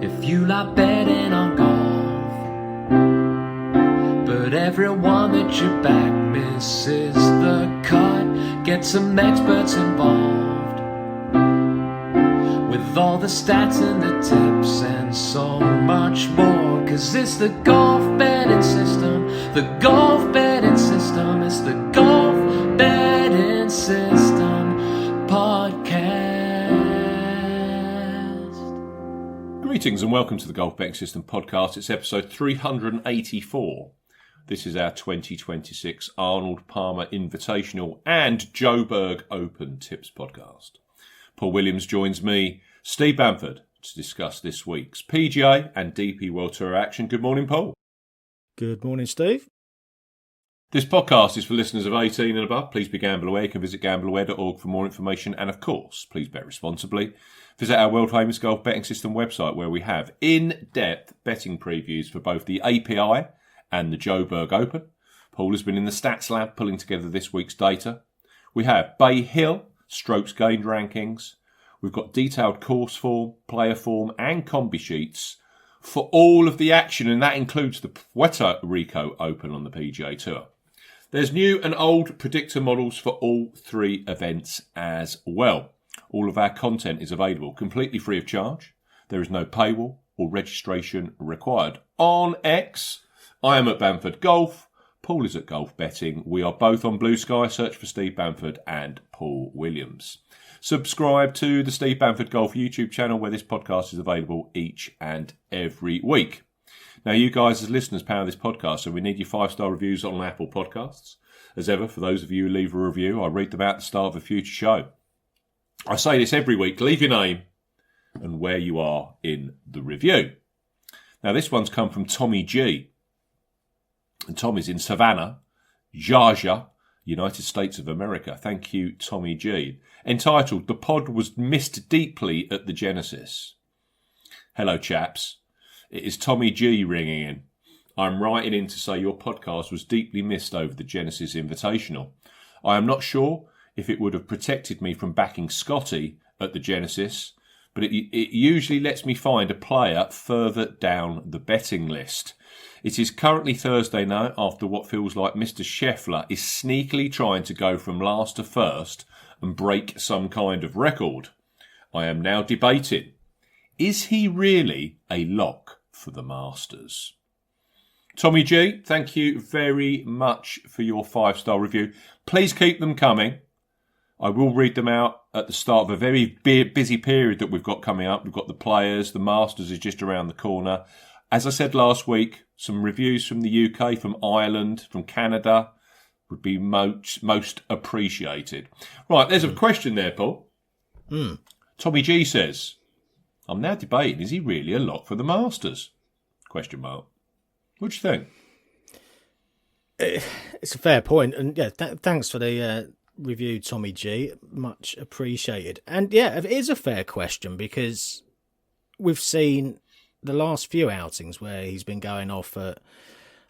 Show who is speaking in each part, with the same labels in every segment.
Speaker 1: if you like betting on golf, but everyone that you back misses the cut. Get some experts involved with all the stats and the tips and so much more, 'cause it's the golf betting system, the golf betting system, it's the golf betting system podcast.
Speaker 2: Greetings and welcome to the Golf Betting System podcast. It's episode 384. This is our 2026 Arnold Palmer Invitational and Joburg Open tips podcast. Paul Williams joins me, Steve Bamford, to discuss this week's PGA and DP World Tour action. Good morning, Paul.
Speaker 3: Good morning, Steve.
Speaker 2: This podcast is for listeners of 18 and above. Please be gamble aware. You can visit gambleaware.org for more information. And of course, please bet responsibly. Visit our world famous golf betting system website where we have in-depth betting previews for both the API and the Joburg Open. Paul has been in the stats lab pulling together this week's data. We have Bay Hill strokes gained rankings. We've got detailed course form, player form and combi sheets for all of the action, and that includes the Puerto Rico Open on the PGA Tour. There's new and old predictor models for all three events as well. All of our content is available completely free of charge. There is no paywall or registration required. On X, I am at Bamford Golf. Paul is at Golf Betting. We are both on Bluesky. Search for Steve Bamford and Paul Williams. Subscribe to the Steve Bamford Golf YouTube channel where this podcast is available each and every week. Now, you guys as listeners power this podcast, so we need your 5-star reviews on Apple Podcasts. As ever, for those of you who leave a review, I read them out at the start of a future show. I say this every week. Leave your name and where you are in the review. Now, this one's come from Tommy G. And Tommy's in Savannah, Georgia, United States of America. Thank you, Tommy G. Entitled, "The Pod Was Missed Deeply at the Genesis." Hello, chaps. It is Tommy G ringing in. I'm writing in to say your podcast was deeply missed over the Genesis Invitational. I am not sure if it would have protected me from backing Scotty at the Genesis, but it usually lets me find a player further down the betting list. It is currently Thursday now, after what feels like Mr. Scheffler is sneakily trying to go from last to first and break some kind of record. I am now debating, is he really a lock for the Masters? Tommy G, thank you very much for your 5-star review. Please keep them coming. I will read them out at the start of a very busy period that we've got coming up. We've got the Players, the Masters is just around the corner. As I said last week, some reviews from the UK, from Ireland, from Canada would be most appreciated. Right, there's a question there, Paul. Tommy G says, I'm now debating, is he really a lock for the Masters? Question mark. What do you think?
Speaker 3: It's a fair point, and yeah, thanks for the review, Tommy G. Much appreciated. And yeah, it is a fair question because we've seen the last few outings where he's been going off at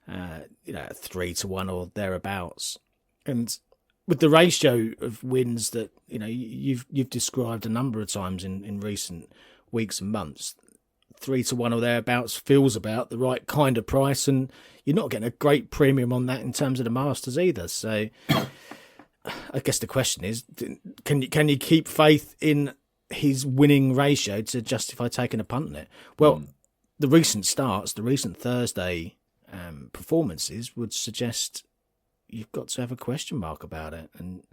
Speaker 3: 3-1 or thereabouts, and with the ratio of wins that you've described a number of times in recent weeks and months, 3-1 or thereabouts feels about the right kind of price, and you're not getting a great premium on that in terms of the Masters either. So I guess the question is, can you keep faith in his winning ratio to justify taking a punt on it? Well, the recent starts, the recent Thursday performances would suggest you've got to have a question mark about it. And,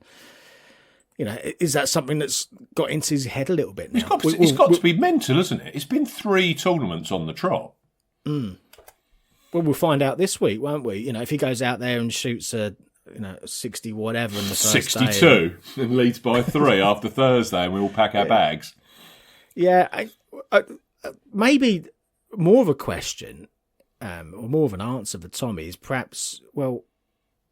Speaker 3: is that something that's got into his head a little bit now?
Speaker 2: It's got to be mental, isn't it? It's been 3 tournaments on the trot.
Speaker 3: Well, we'll find out this week, won't we? If he goes out there and shoots a 60 whatever in the first
Speaker 2: 62
Speaker 3: day,
Speaker 2: and leads by 3 after Thursday, and we all pack our bags.
Speaker 3: Yeah, maybe more of a question or more of an answer for Tommy is perhaps, well,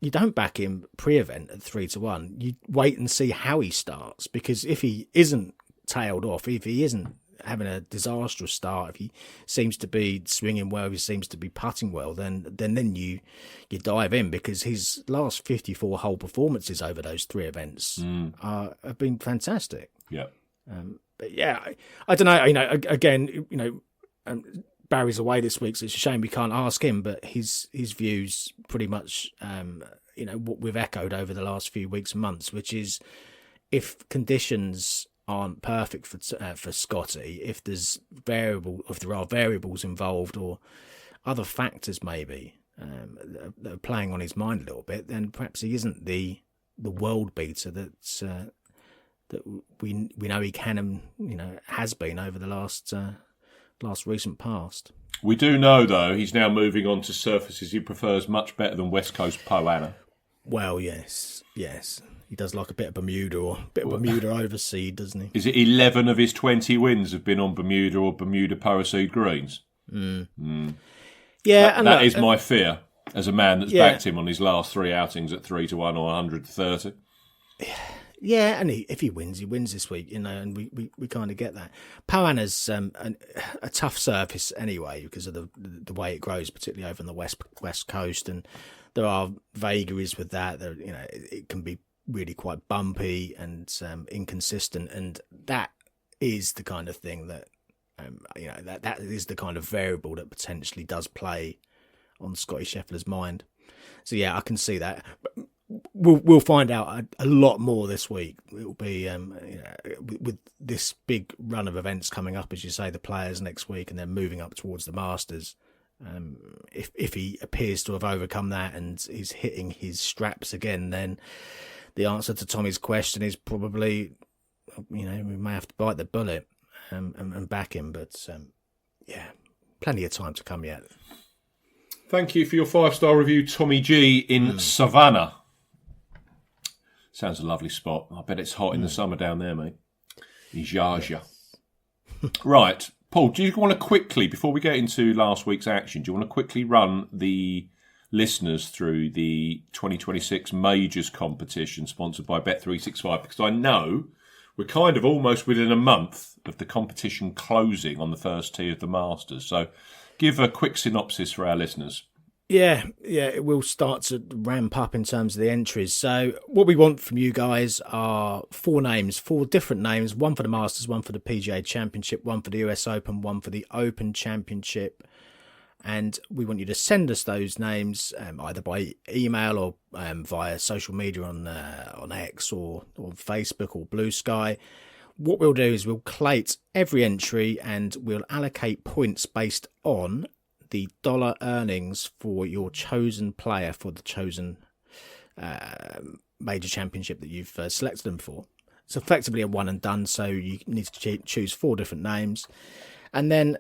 Speaker 3: you don't back him pre-event at 3-1. You wait and see how he starts, because if he isn't tailed off, if he isn't having a disastrous start, if he seems to be swinging well, if he seems to be putting well, then you dive in, because his last 54 hole performances over those 3 events have been fantastic.
Speaker 2: Yeah.
Speaker 3: But yeah, I don't know. Again, Barry's away this week, so it's a shame we can't ask him, but his views pretty much, what we've echoed over the last few weeks and months, which is if conditions aren't perfect for Scotty, if there are variables involved or other factors maybe that are playing on his mind a little bit, then perhaps he isn't the world beater that we know he can and has been over the last recent past.
Speaker 2: We do know, though, he's now moving on to surfaces he prefers much better than West Coast Poana.
Speaker 3: Well, yes. He does like a bit of Bermuda or a bit of Bermuda overseed, doesn't he?
Speaker 2: Is it 11 of his 20 wins have been on Bermuda or Bermuda Powerseed greens?
Speaker 3: Yeah,
Speaker 2: that is my fear as a man that's backed him on his last 3 outings at 3-1 or 130.
Speaker 3: Yeah, and if he wins this week, and we kind of get that. Poana's a tough surface anyway because of the way it grows, particularly over on the west coast, and there are vagaries with that. It can be really quite bumpy and inconsistent, and that is the kind of thing that that is the kind of variable that potentially does play on Scotty Scheffler's mind. So yeah, I can see that. But we'll find out a lot more this week. It will be with this big run of events coming up, as you say, the Players next week, and then moving up towards the Masters. If he appears to have overcome that and is hitting his straps again, then the answer to Tommy's question is probably, we may have to bite the bullet and back him. But plenty of time to come yet.
Speaker 2: Thank you for your 5-star review, Tommy G in Savannah. Sounds a lovely spot. I bet it's hot in the summer down there, mate. Ijaja. Right. Paul, do you want to quickly, before we get into last week's action, do you want to quickly run the listeners through the 2026 Majors competition sponsored by Bet365? Because I know we're kind of almost within a month of the competition closing on the first tee of the Masters. So give a quick synopsis for our listeners.
Speaker 3: Yeah, it will start to ramp up in terms of the entries. So what we want from you guys are 4 different names, one for the Masters, one for the PGA Championship, one for the US Open, one for the Open Championship. And we want you to send us those names either by email or via social media on X or Facebook or Bluesky. What we'll do is we'll collate every entry and we'll allocate points based on the dollar earnings for your chosen player for the chosen major championship that you've selected them for. It's effectively a one and done, so you need to choose 4 different names. And then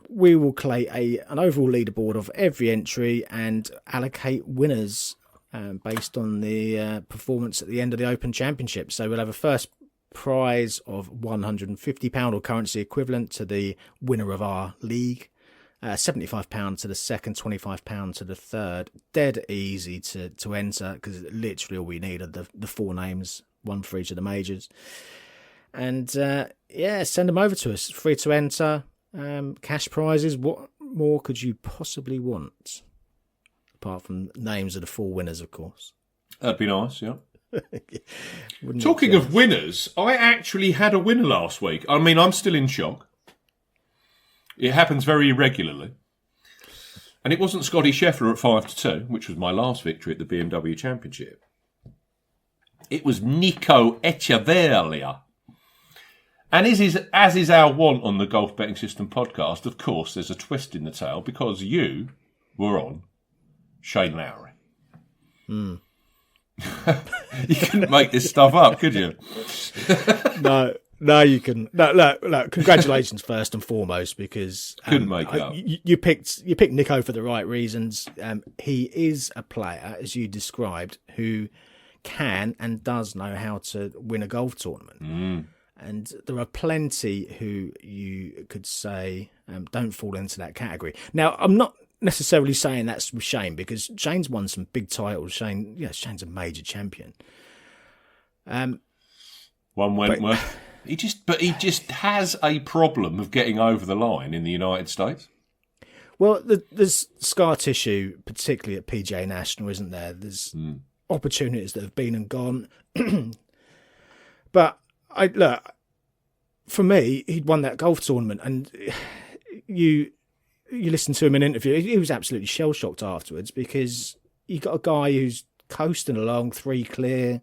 Speaker 3: we will collate an overall leaderboard of every entry and allocate winners based on the performance at the end of the Open Championship. So we'll have a first prize of £150 or currency equivalent to the winner of our league. £75 to the second, £25 to the third. Dead easy to enter because literally all we need are the 4 names, one for each of the majors. And send them over to us. Free to enter. Cash prizes. What more could you possibly want? Apart from names of the 4 winners, of course.
Speaker 2: That'd be nice, yeah. Talking of winners, I actually had a winner last week. I mean, I'm still in shock. It happens very irregularly. And it wasn't Scotty Scheffler at 5-2, which was my last victory at the BMW Championship. It was Nico Echavarria. And as is our want on the Golf Betting System podcast, of course, there's a twist in the tale because you were on Shane Lowry. You couldn't make this stuff up, could you?
Speaker 3: No, you can. Look, congratulations first and foremost because
Speaker 2: couldn't make it up.
Speaker 3: You picked Nico for the right reasons. He is a player, as you described, who can and does know how to win a golf tournament. And there are plenty who you could say don't fall into that category. Now, I'm not necessarily saying that's with Shane because Shane's won some big titles. Shane's a major champion. One
Speaker 2: Wentworth. He just has a problem of getting over the line in the United States.
Speaker 3: Well, there's scar tissue, particularly at PGA National, isn't there? There's opportunities that have been and gone. But for me, he'd won that golf tournament, and you listen to him in an interview, he was absolutely shell-shocked afterwards because you got a guy who's coasting along 3 clear,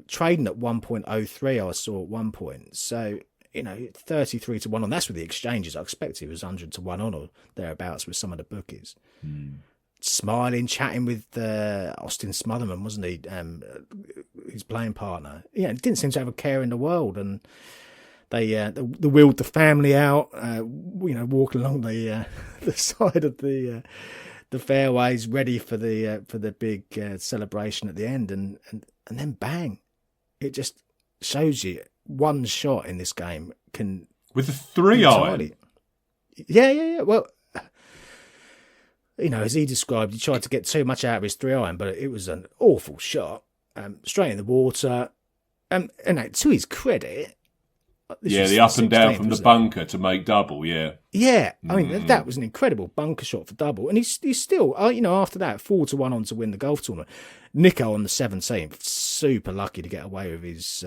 Speaker 3: trading at 1.03 I saw at one point. So, 33 to 1 on. That's with the exchanges. I expect it was 100 to 1 on or thereabouts with some of the bookies. Smiling, chatting with Austin Smotherman, wasn't he? His playing partner. Yeah, didn't seem to have a care in the world. And they wheeled the family out, walking along the side of the fairways, ready for the big celebration at the end, and then bang! It just shows you one shot in this game can
Speaker 2: with a 3-iron.
Speaker 3: Yeah. Well, as he described, he tried to get too much out of his 3-iron, but it was an awful shot, straight in the water. And to his credit.
Speaker 2: The up and down from the bunker to make double, yeah.
Speaker 3: Yeah, I mean, that was an incredible bunker shot for double. And he's still, after that, 4 to 1 on to win the golf tournament. Nico on the 17th, super lucky to get away with his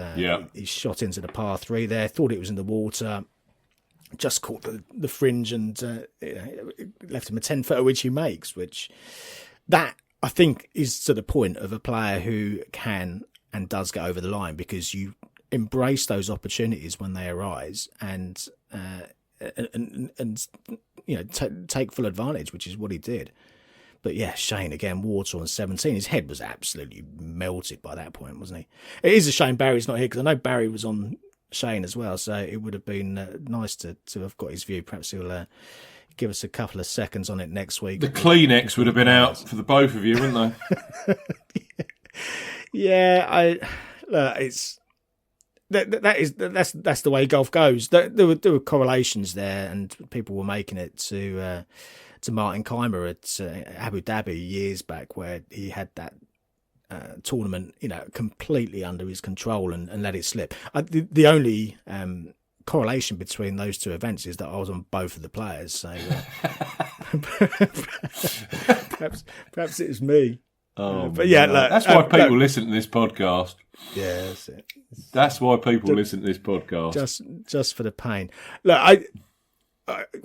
Speaker 3: shot into the par 3 there. Thought it was in the water, just caught the fringe and left him a 10-footer, which he makes, which that, I think, is to the point of a player who can and does get over the line because you embrace those opportunities when they arise and take full advantage, which is what he did. But yeah, Shane again, water on 17. His head was absolutely melted by that point, wasn't he? It is a shame Barry's not here because I know Barry was on Shane as well, so it would have been nice to have got his view. Perhaps he'll give us a couple of seconds on it next week.
Speaker 2: The Kleenex would have been out for the both of you, wouldn't they?
Speaker 3: Yeah, it's. That's the way golf goes. There were correlations there, and people were making it to Martin Keimer at Abu Dhabi years back, where he had that tournament, completely under his control and let it slip. The only correlation between those two events is that I was on both of the players, so perhaps it was me. But yeah,
Speaker 2: that's why people listen to this podcast.
Speaker 3: Yeah, that's it.
Speaker 2: That's why people listen to this podcast.
Speaker 3: Just for the pain. Look,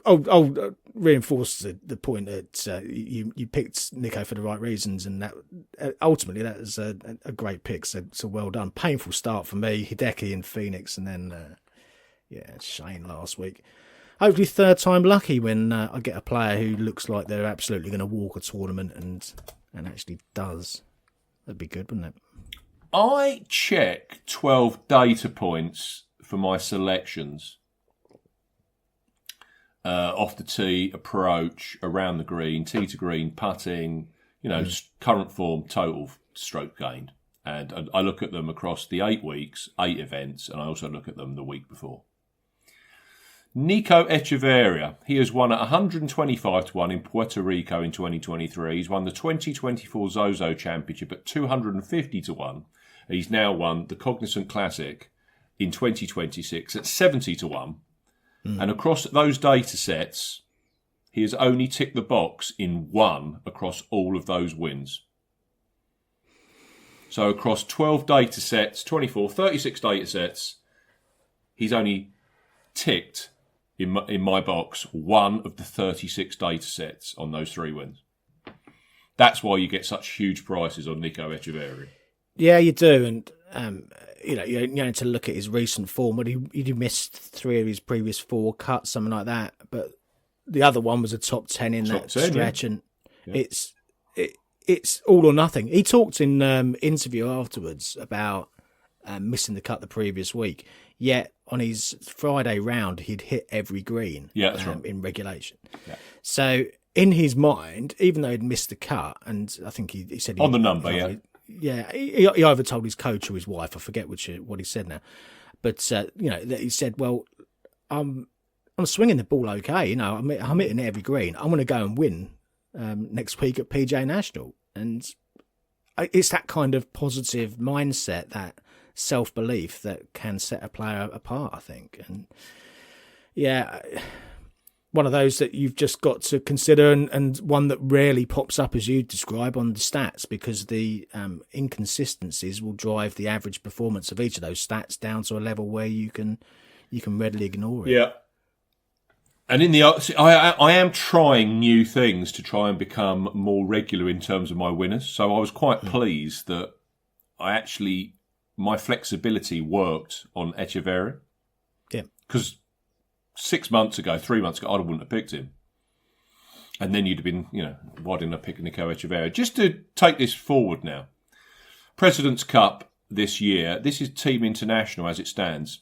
Speaker 3: I'll reinforce the point that you picked Nico for the right reasons, and that ultimately that was a great pick. So well done. Painful start for me. Hideki in Phoenix, and then Shane last week. Hopefully third time lucky when I get a player who looks like they're absolutely going to walk a tournament and actually does. That'd be good, wouldn't it?
Speaker 2: I check 12 data points for my selections. Off the tee, approach, around the green, tee to green, putting, current form, total stroke gained. And I look at them across the 8 weeks, 8 events, and I also look at them the week before. Nico Echavarria, he has won at 125 to 1 in Puerto Rico in 2023. He's won the 2024 Zozo Championship at 250 to 1. He's now won the Cognizant Classic in 2026 at 70 to 1. And across those data sets, he has only ticked the box in 1 across all of those wins. So across 12 data sets, 36 data sets, he's only ticked in my box 1 of the 36 data sets on those 3 wins. That's why you get such huge prices on Nico Echavarria.
Speaker 3: Yeah, you do, and you need to look at his recent form. But he missed 3 of his previous 4 cuts, something like that. But the other one was a top 10 in that stretch, and it's all or nothing. He talked in interview afterwards about missing the cut the previous week. Yet on his Friday round, he'd hit every green in regulation. Yeah. So in his mind, even though he'd missed the cut, and I think he said...
Speaker 2: On the number,
Speaker 3: he either told his coach or his wife, I forget what he said now. But, he said, well, I'm swinging the ball okay. I'm hitting every green. I'm going to go and win next week at PJ National. And it's that kind of positive mindset, that self-belief that can set a player apart, I think. And yeah, one of those that you've just got to consider, and one that rarely pops up as you describe on the stats, because the inconsistencies will drive the average performance of each of those stats down to a level where you can readily ignore it.
Speaker 2: Yeah. And in the I am trying new things to try and become more regular in terms of my winners. So I was quite pleased that my flexibility worked on Echavarria.
Speaker 3: Yeah.
Speaker 2: Because 3 months ago, I wouldn't have picked him. And then you'd have been, why didn't I pick Nico Echavarria? Just to take this forward now. President's Cup this year, this is Team International as it stands.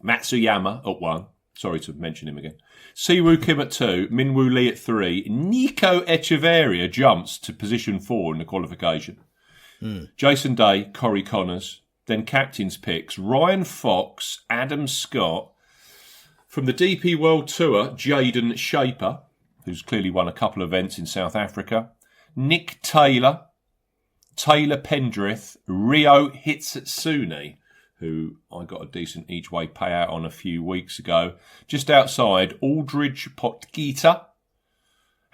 Speaker 2: Matsuyama at 1. Sorry to mention him again. Siwoo Kim at 2. Minwoo Lee at 3. Nico Echavarria jumps to position 4 in the qualification. Jason Day, Corey Connors. Then captain's picks. Ryan Fox, Adam Scott. From the DP World Tour, Jaden Shaper, who's clearly won a couple of events in South Africa. Nick Taylor. Taylor Pendrith. Rio Hitsatsune, who I got a decent each way payout on a few weeks ago. Just outside, Aldridge Potgieter.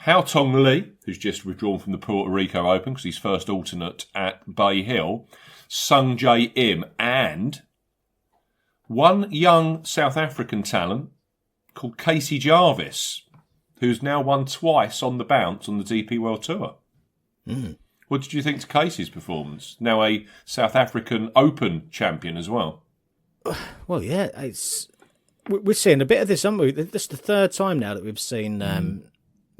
Speaker 2: Hao Tong Lee, who's just withdrawn from the Puerto Rico Open because he's first alternate at Bay Hill. Sung Jae Im. And one young South African talent called Casey Jarvis, who's now won twice on the bounce on the DP World Tour. What did you think to Casey's performance? Now a South African Open champion as well.
Speaker 3: Well, yeah, we're seeing a bit of this, aren't we? This is the third time now that we've seen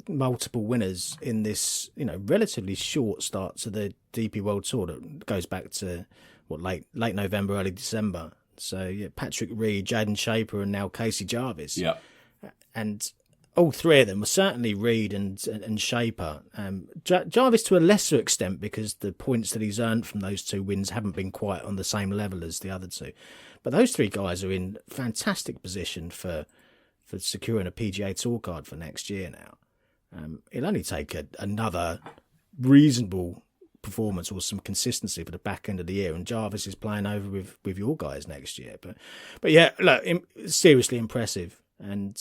Speaker 3: multiple winners in this, relatively short start to the DP World Tour that goes back to late November, early December. So yeah, Patrick Reed, Jaden Shaper, and now Casey Jarvis.
Speaker 2: Yeah,
Speaker 3: and all three of them were certainly Reed and Shaper. Jarvis to a lesser extent because the points that he's earned from those two wins haven't been quite on the same level as the other two. But those three guys are in fantastic position for securing a PGA Tour card for next year now. It'll only take another reasonable performance or some consistency for the back end of the year, and Jarvis is playing over with your guys next year. But yeah, look, seriously impressive, and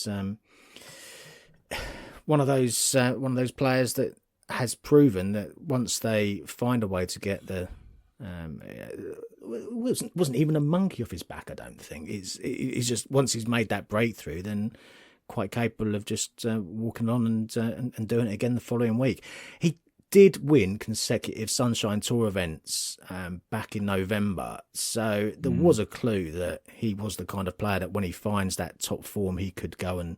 Speaker 3: one of those players that has proven that once they find a way to get the wasn't even a monkey off his back. I don't think he's just, once he's made that breakthrough, then quite capable of just walking on and doing it again the following week. He did win consecutive Sunshine Tour events back in November, so there was a clue that he was the kind of player that when he finds that top form, he could go and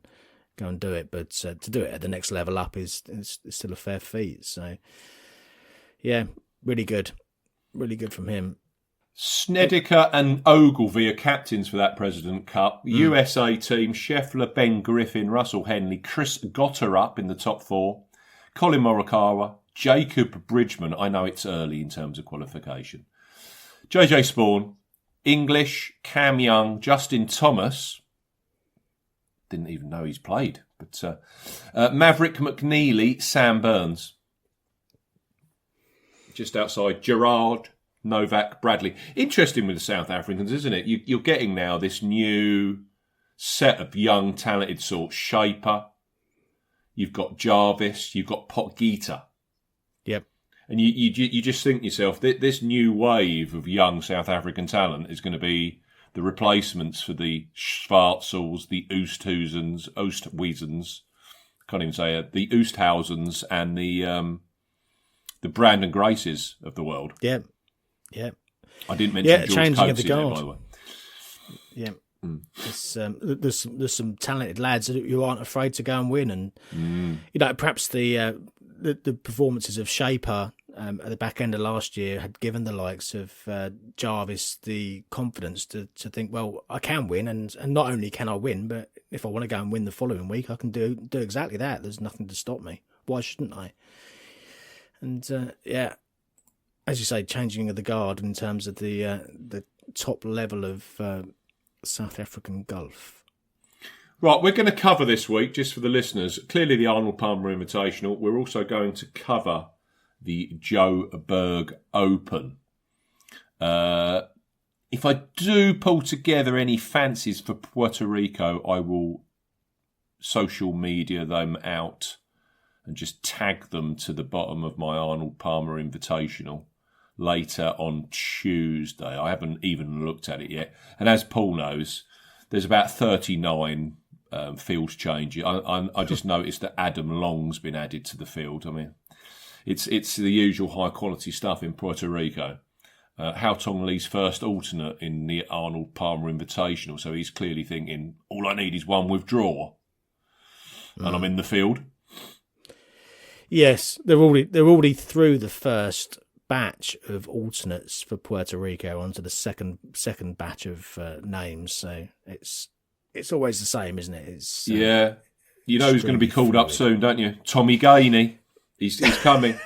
Speaker 3: do it. But to do it at the next level up is still a fair feat. So yeah, really good from him.
Speaker 2: Snedeker and Ogilvy are captains for that President Cup. USA team, Scheffler, Ben Griffin, Russell Henley, Chris Gotterup in the top 4. Colin Morikawa, Jacob Bridgman. I know it's early in terms of qualification. JJ Spawn, English, Cam Young, Justin Thomas. Didn't even know he's played. But Maverick McNeely, Sam Burns. Just outside Gerard, Novak, Bradley. Interesting with the South Africans, isn't it? You're getting now this new set of young, talented sorts. Shaper, you've got Jarvis, you've got Potgieter.
Speaker 3: Yep.
Speaker 2: And you just think to yourself, this new wave of young South African talent is going to be the replacements for the Schwarzels, the Oosthuizens, can't even say it, the Oosthuizens and the Brandon Graces of the world.
Speaker 3: Yeah. Yeah.
Speaker 2: I didn't mention George
Speaker 3: changing of the
Speaker 2: Coates there,
Speaker 3: guard.
Speaker 2: by the way.
Speaker 3: Yeah. There's some talented lads who aren't afraid to go and win, and perhaps the performances of Shaper at the back end of last year had given the likes of Jarvis the confidence to think, well, I can win, and not only can I win, but if I want to go and win the following week, I can do exactly that. There's nothing to stop me. Why shouldn't I? And as you say, changing of the guard in terms of the top level of South African golf.
Speaker 2: Right, we're going to cover this week, just for the listeners, clearly the Arnold Palmer Invitational. We're also going to cover the Joburg Open. If I do pull together any fancies for Puerto Rico, I will social media them out and just tag them to the bottom of my Arnold Palmer Invitational later on Tuesday. I haven't even looked at it yet. And as Paul knows, there's about 39 field change. I just noticed that Adam Long's been added to the field. I mean, it's the usual high quality stuff in Puerto Rico. Hao Tong Lee's first alternate in the Arnold Palmer Invitational, so he's clearly thinking, all I need is one withdrawal, and I'm in the field.
Speaker 3: Yes, they're already through the first batch of alternates for Puerto Rico onto the second batch of names. So it's always the same, isn't it? It's
Speaker 2: yeah, you know who's going to be called up soon, don't you? Tommy Gainey, he's coming.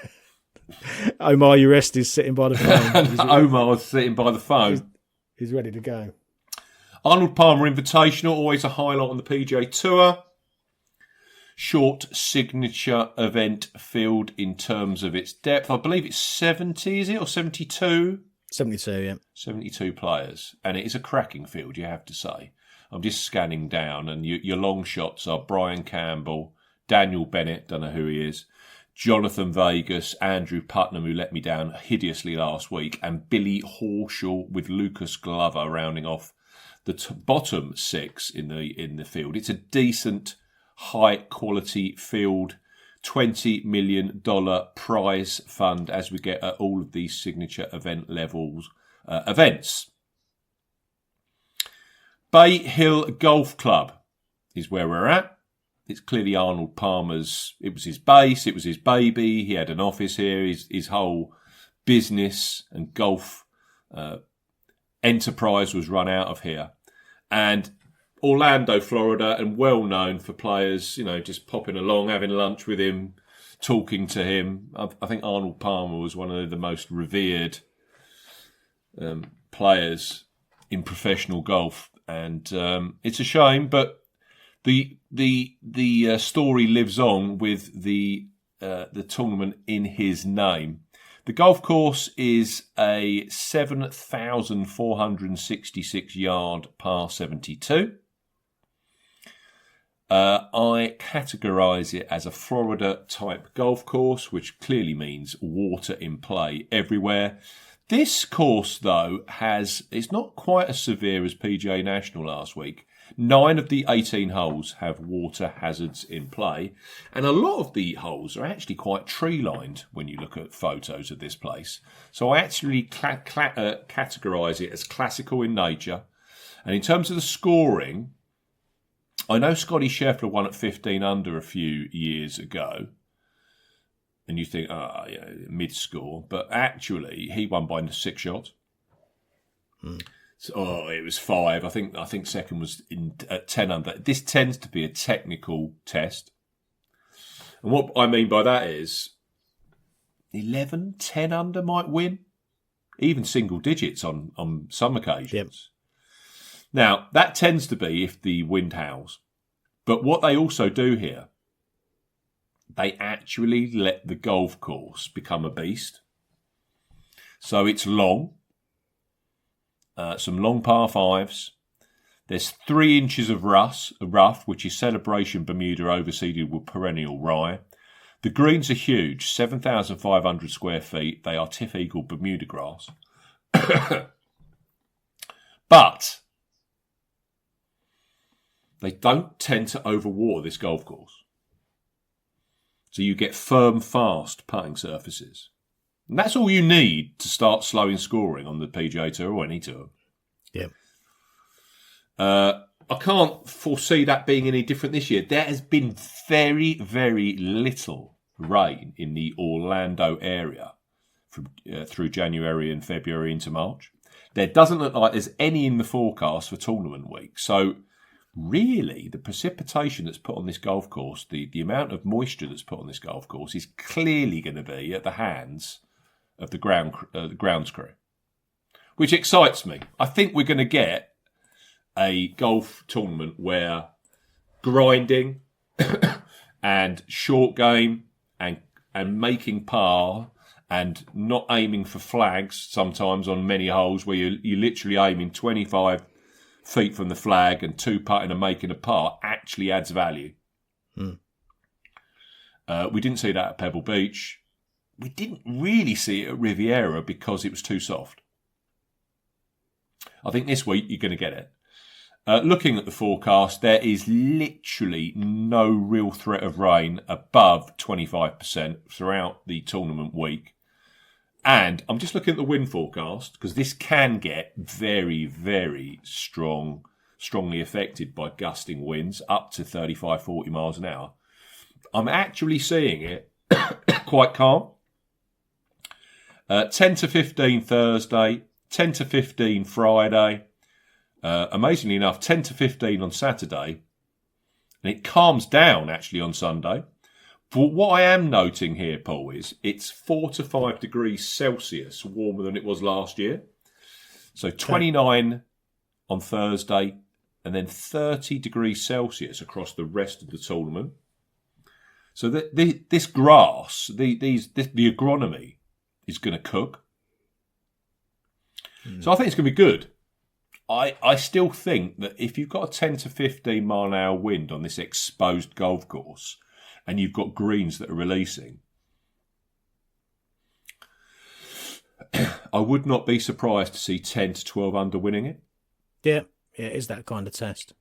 Speaker 3: Omar Urest is sitting by the phone.
Speaker 2: Omar's sitting by the phone.
Speaker 3: He's ready to go.
Speaker 2: Arnold Palmer Invitational, always a highlight on the PGA Tour. Short signature event field in terms of its depth. I believe it's 70, is it? Or 72?
Speaker 3: 72, yeah.
Speaker 2: 72 players. And it is a cracking field, you have to say. I'm just scanning down, and your long shots are Brian Campbell, Daniel Bennett, don't know who he is, Jonathan Vegas, Andrew Putnam, who let me down hideously last week, and Billy Horschel with Lucas Glover rounding off the bottom six in the field. It's a decent, high-quality field, $20 million prize fund as we get at all of these signature event levels events. Bay Hill Golf Club is where we're at. It's clearly Arnold Palmer's. It was his base. It was his baby. He had an office here. His whole business and golf enterprise was run out of here. And Orlando, Florida, and well known for players, just popping along, having lunch with him, talking to him. I think Arnold Palmer was one of the most revered players in professional golf, and it's a shame, but the story lives on with the tournament in his name. The golf course is a 7,466 yard par 72. I categorise it as a Florida type golf course, which clearly means water in play everywhere. This course, though, it's not quite as severe as PGA National last week. 9 of the 18 holes have water hazards in play, and a lot of the holes are actually quite tree-lined when you look at photos of this place. So I actually categorise it as classical in nature. And in terms of the scoring, I know Scotty Scheffler won at 15 under a few years ago, and you think, mid-score, but actually he won by 6 shots. So, it was 5. I think second was at 10 under. This tends to be a technical test. And what I mean by that is 11, 10 under might win. Even single digits on some occasions. Yep. Now, that tends to be if the wind howls. But what they also do here, they actually let the golf course become a beast. So it's long. Some long par 5s. There's 3 inches of rough, which is Celebration Bermuda overseeded with perennial rye. The greens are huge, 7,500 square feet. They are Tiff Eagle Bermuda grass. But they don't tend to overwater this golf course. So you get firm, fast putting surfaces. And that's all you need to start slowing scoring on the PGA Tour or any tour.
Speaker 3: Yeah.
Speaker 2: I can't foresee that being any different this year. There has been very, very little rain in the Orlando area through January and February into March. There doesn't look like there's any in the forecast for tournament week. So really, the precipitation that's put on this golf course, the amount of moisture that's put on this golf course is clearly going to be at the hands of the grounds crew, which excites me. I think we're going to get a golf tournament where grinding and short game and making par and not aiming for flags sometimes on many holes where you're literally aiming 25 feet from the flag and 2-putting and making a par actually adds value. We didn't see that at Pebble Beach. We didn't really see it at Riviera because it was too soft. I think this week you're going to get it. Looking at the forecast, there is literally no real threat of rain above 25% throughout the tournament week. And I'm just looking at the wind forecast, because this can get very, very strongly affected by gusting winds up to 35, 40 miles an hour. I'm actually seeing it quite calm. 10 to 15 Thursday, 10 to 15 Friday. Amazingly enough, 10 to 15 on Saturday. And it calms down actually on Sunday. But what I am noting here, Paul, is it's 4 to 5 degrees Celsius warmer than it was last year. So 29 on Thursday and then 30 degrees Celsius across the rest of the tournament. So this grass, the agronomy is going to cook. So I think it's going to be good. I still think that if you've got a 10 to 15 mile an hour wind on this exposed golf course and you've got greens that are releasing, I would not be surprised to see 10 to 12 under winning it.
Speaker 3: Yeah, it is that kind of test.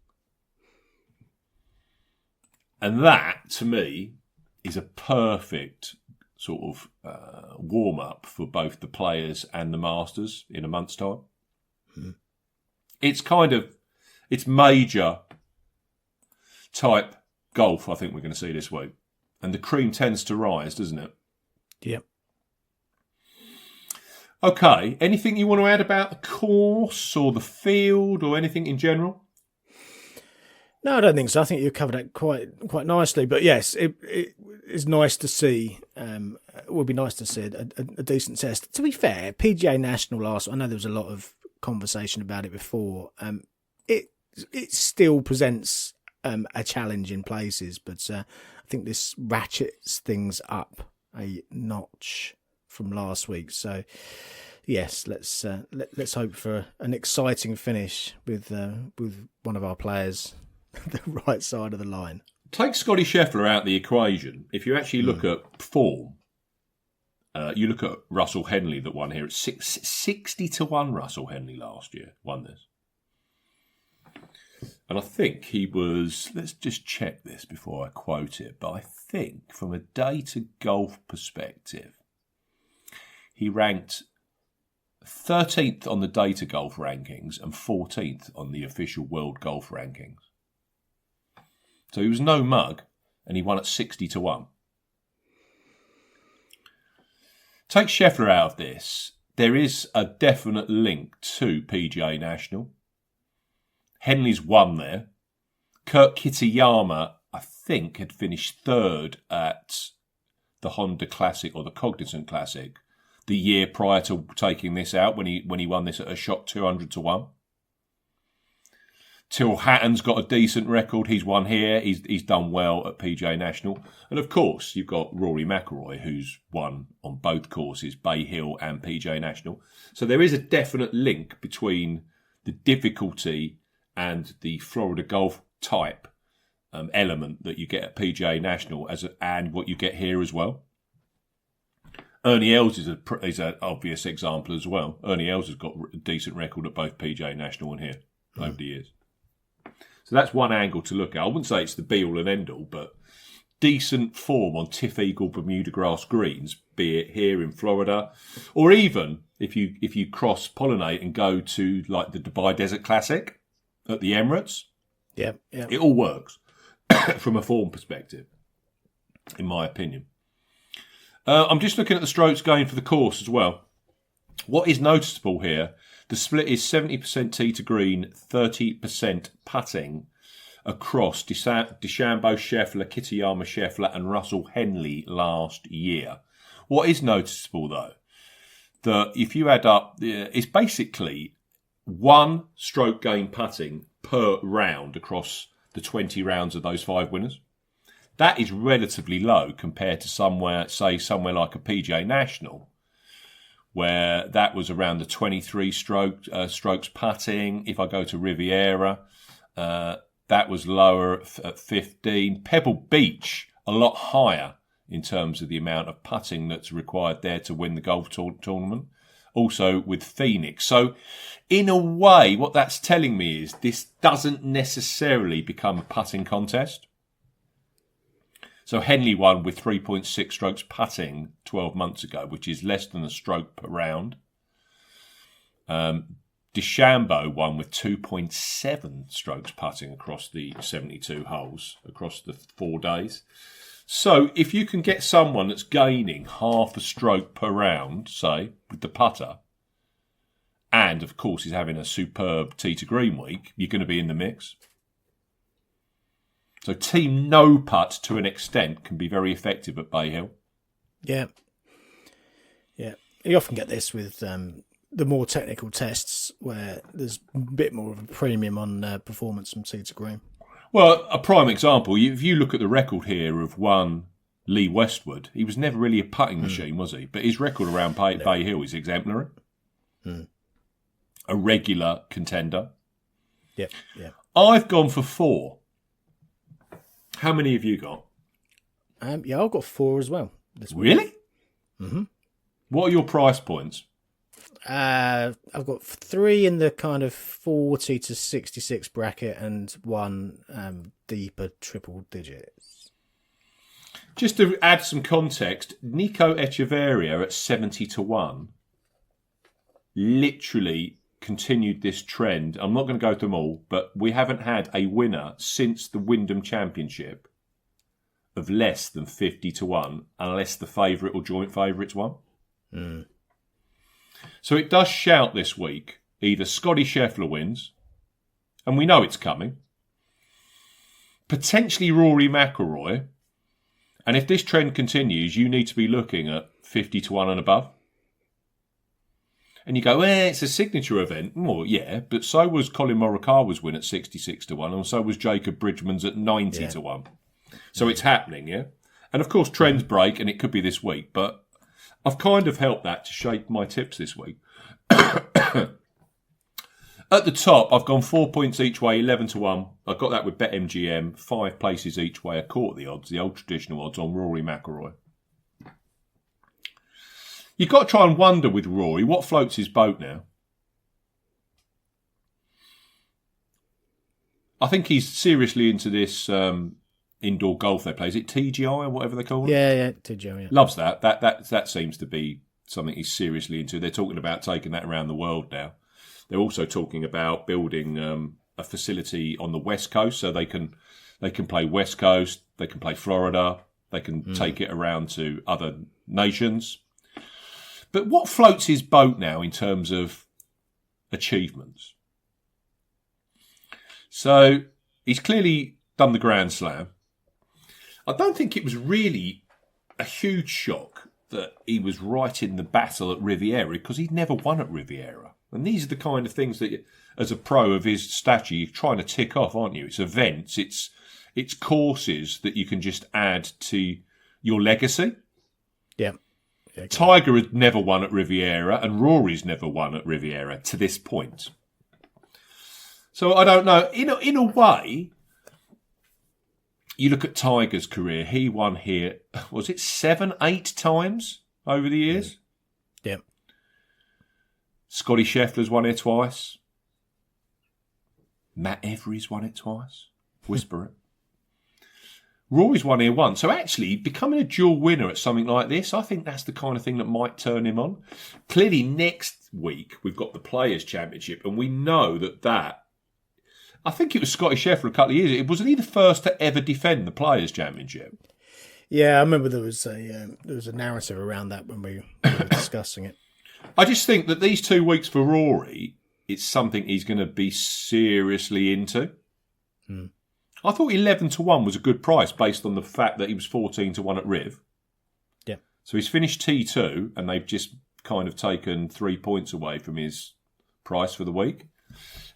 Speaker 2: And that, to me, is a perfect sort of warm-up for both the players and the Masters in a month's time. It's major type golf, I think we're going to see this week. And the cream tends to rise, doesn't it?
Speaker 3: Yep.
Speaker 2: Okay, anything you want to add about the course or the field or anything in general?
Speaker 3: No, I don't think so. I think you covered it quite nicely. But yes, it is nice to see. It would be nice to see a decent test. To be fair, PGA National I know there was a lot of conversation about it before. It still presents a challenge in places, but I think this ratchets things up a notch from last week. So yes, let's hope for an exciting finish with one of our players the right side of the line.
Speaker 2: Take Scotty Scheffler out of the equation. If you actually look at form, you look at Russell Henley that won here at 60 to 1. Russell Henley last year won this. And I think he was, let's just check this before I quote it, but I think from a data golf perspective, he ranked 13th on the data golf rankings and 14th on the official world golf rankings. So he was no mug, and he won at 60 to 1. Take Scheffler out of this, there is a definite link to PGA National. Henley's won there. Kurt Kitayama, I think, had finished third at the Honda Classic or the Cognizant Classic the year prior to taking this out when he won this at a shot 200 to 1. Till Hatton's got a decent record. He's won here. He's done well at PGA National. And of course, you've got Rory McIlroy, who's won on both courses, Bay Hill and PGA National. So there is a definite link between the difficulty and the Florida golf type element that you get at PGA National and what you get here as well. Ernie Els is an obvious example as well. Ernie Els has got a decent record at both PGA National and here over the years. So that's one angle to look at. I wouldn't say it's the be-all and end-all, but decent form on Tiff Eagle Bermuda grass greens, be it here in Florida, or even if you cross-pollinate and go to like the Dubai Desert Classic at the Emirates,
Speaker 3: yeah,
Speaker 2: it all works from a form perspective, in my opinion. I'm just looking at the strokes going for the course as well. What is noticeable here, the split is 70% tee to green, 30% putting across DeChambeau, Scheffler, Kitayama, Scheffler and Russell Henley last year. What is noticeable though, that if you add up, it's basically one stroke gain putting per round across the 20 rounds of those 5 winners. That is relatively low compared to somewhere like a PGA National, where that was around the 23 strokes putting. If I go to Riviera, that was lower at 15. Pebble Beach, a lot higher in terms of the amount of putting that's required there to win the golf tournament. also with Phoenix. So in a way, what that's telling me is this doesn't necessarily become a putting contest. So Henley won with 3.6 strokes putting 12 months ago, which is less than a stroke per round. DeChambeau won with 2.7 strokes putting across the 72 holes, across the 4 days. So if you can get someone that's gaining half a stroke per round, say, with the putter, and of course is having a superb tee to green week, you're going to be in the mix. So team no putt to an extent can be very effective at Bay Hill.
Speaker 3: Yeah. You often get this with the more technical tests where there's a bit more of a premium on performance from tee to green.
Speaker 2: Well, a prime example, if you look at the record here of one Lee Westwood, he was never really a putting machine, was he? But his record around Bay Hill is exemplary. A regular contender.
Speaker 3: Yeah.
Speaker 2: I've gone for 4. How many have you got?
Speaker 3: I've got 4 as well. This week.
Speaker 2: Really?
Speaker 3: Mm-hmm.
Speaker 2: What are your price points?
Speaker 3: I've got 3 in the kind of 40 to 66 bracket and 1 deeper triple digits.
Speaker 2: Just to add some context, Nico Echavarria at 70 to 1 literally continued this trend. I'm not going to go through them all, but we haven't had a winner since the Wyndham Championship of less than 50 to 1 unless the favourite or joint favourites won. So it does shout this week, either Scotty Scheffler wins, and we know it's coming, potentially Rory McIlroy, and if this trend continues, you need to be looking at 50 to 1 and above. And you go, it's a signature event. Well, yeah, but so was Colin Morikawa's win at 66 to 1, and so was Jacob Bridgman's at 90 to 1. So it's happening, yeah? And of course, trends break, and it could be this week, but I've kind of helped that to shape my tips this week. At the top, I've gone 4 points each way, 11 to 1. I got that with BetMGM, 5 places each way, a quarter the odds, the old traditional odds on Rory McIlroy. You've got to try and wonder with Rory, what floats his boat now? I think he's seriously into this indoor golf they play. Is it TGI or whatever they call it?
Speaker 3: Yeah, TGI. Yeah.
Speaker 2: Loves that. That seems to be something he's seriously into. They're talking about taking that around the world now. They're also talking about building a facility on the West Coast so they can play West Coast, they can play Florida, they can take it around to other nations. But what floats his boat now in terms of achievements? So he's clearly done the Grand Slam. I don't think it was really a huge shock that he was right in the battle at Riviera because he'd never won at Riviera. And these are the kind of things that, as a pro of his stature, you're trying to tick off, aren't you? It's events, it's courses that you can just add to your legacy. Yeah. Tiger had never won at Riviera and Rory's never won at Riviera to this point. So I don't know. In a way, you look at Tiger's career, he won here, was it 7, 8 times over the years?
Speaker 3: Yeah.
Speaker 2: Scotty Scheffler's won it twice. Matt Every's won it twice. Whisper it. Rory's won here once. So actually, becoming a dual winner at something like this, I think that's the kind of thing that might turn him on. Clearly, next week, we've got the Players' Championship, and we know that I think it was Scotty Scheffler a couple of years ago. Wasn't he the first to ever defend the Players' Championship?
Speaker 3: Yeah, I remember there was a narrative around that when we were discussing it.
Speaker 2: I just think that these 2 weeks for Rory, it's something he's going to be seriously into. I thought 11 to 1 was a good price based on the fact that he was 14 to 1 at Riv.
Speaker 3: Yeah.
Speaker 2: So he's finished T2 and they've just kind of taken 3 points away from his price for the week.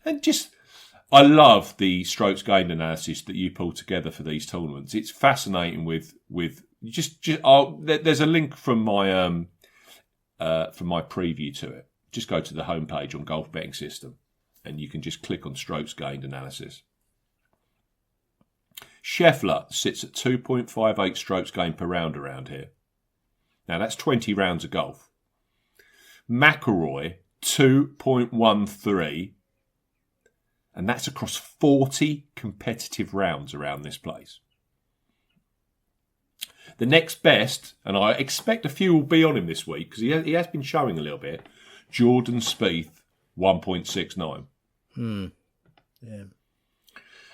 Speaker 2: And I love the strokes gained analysis that you pull together for these tournaments. It's fascinating with there's a link from my preview to it. Just go to the homepage on Golf Betting System and you can just click on strokes gained analysis. Scheffler sits at 2.58 strokes gained per round around here. Now, that's 20 rounds of golf. McIlroy 2.13, and that's across 40 competitive rounds around this place. The next best, and I expect a few will be on him this week because he has been showing a little bit, Jordan Spieth 1.69.
Speaker 3: Yeah.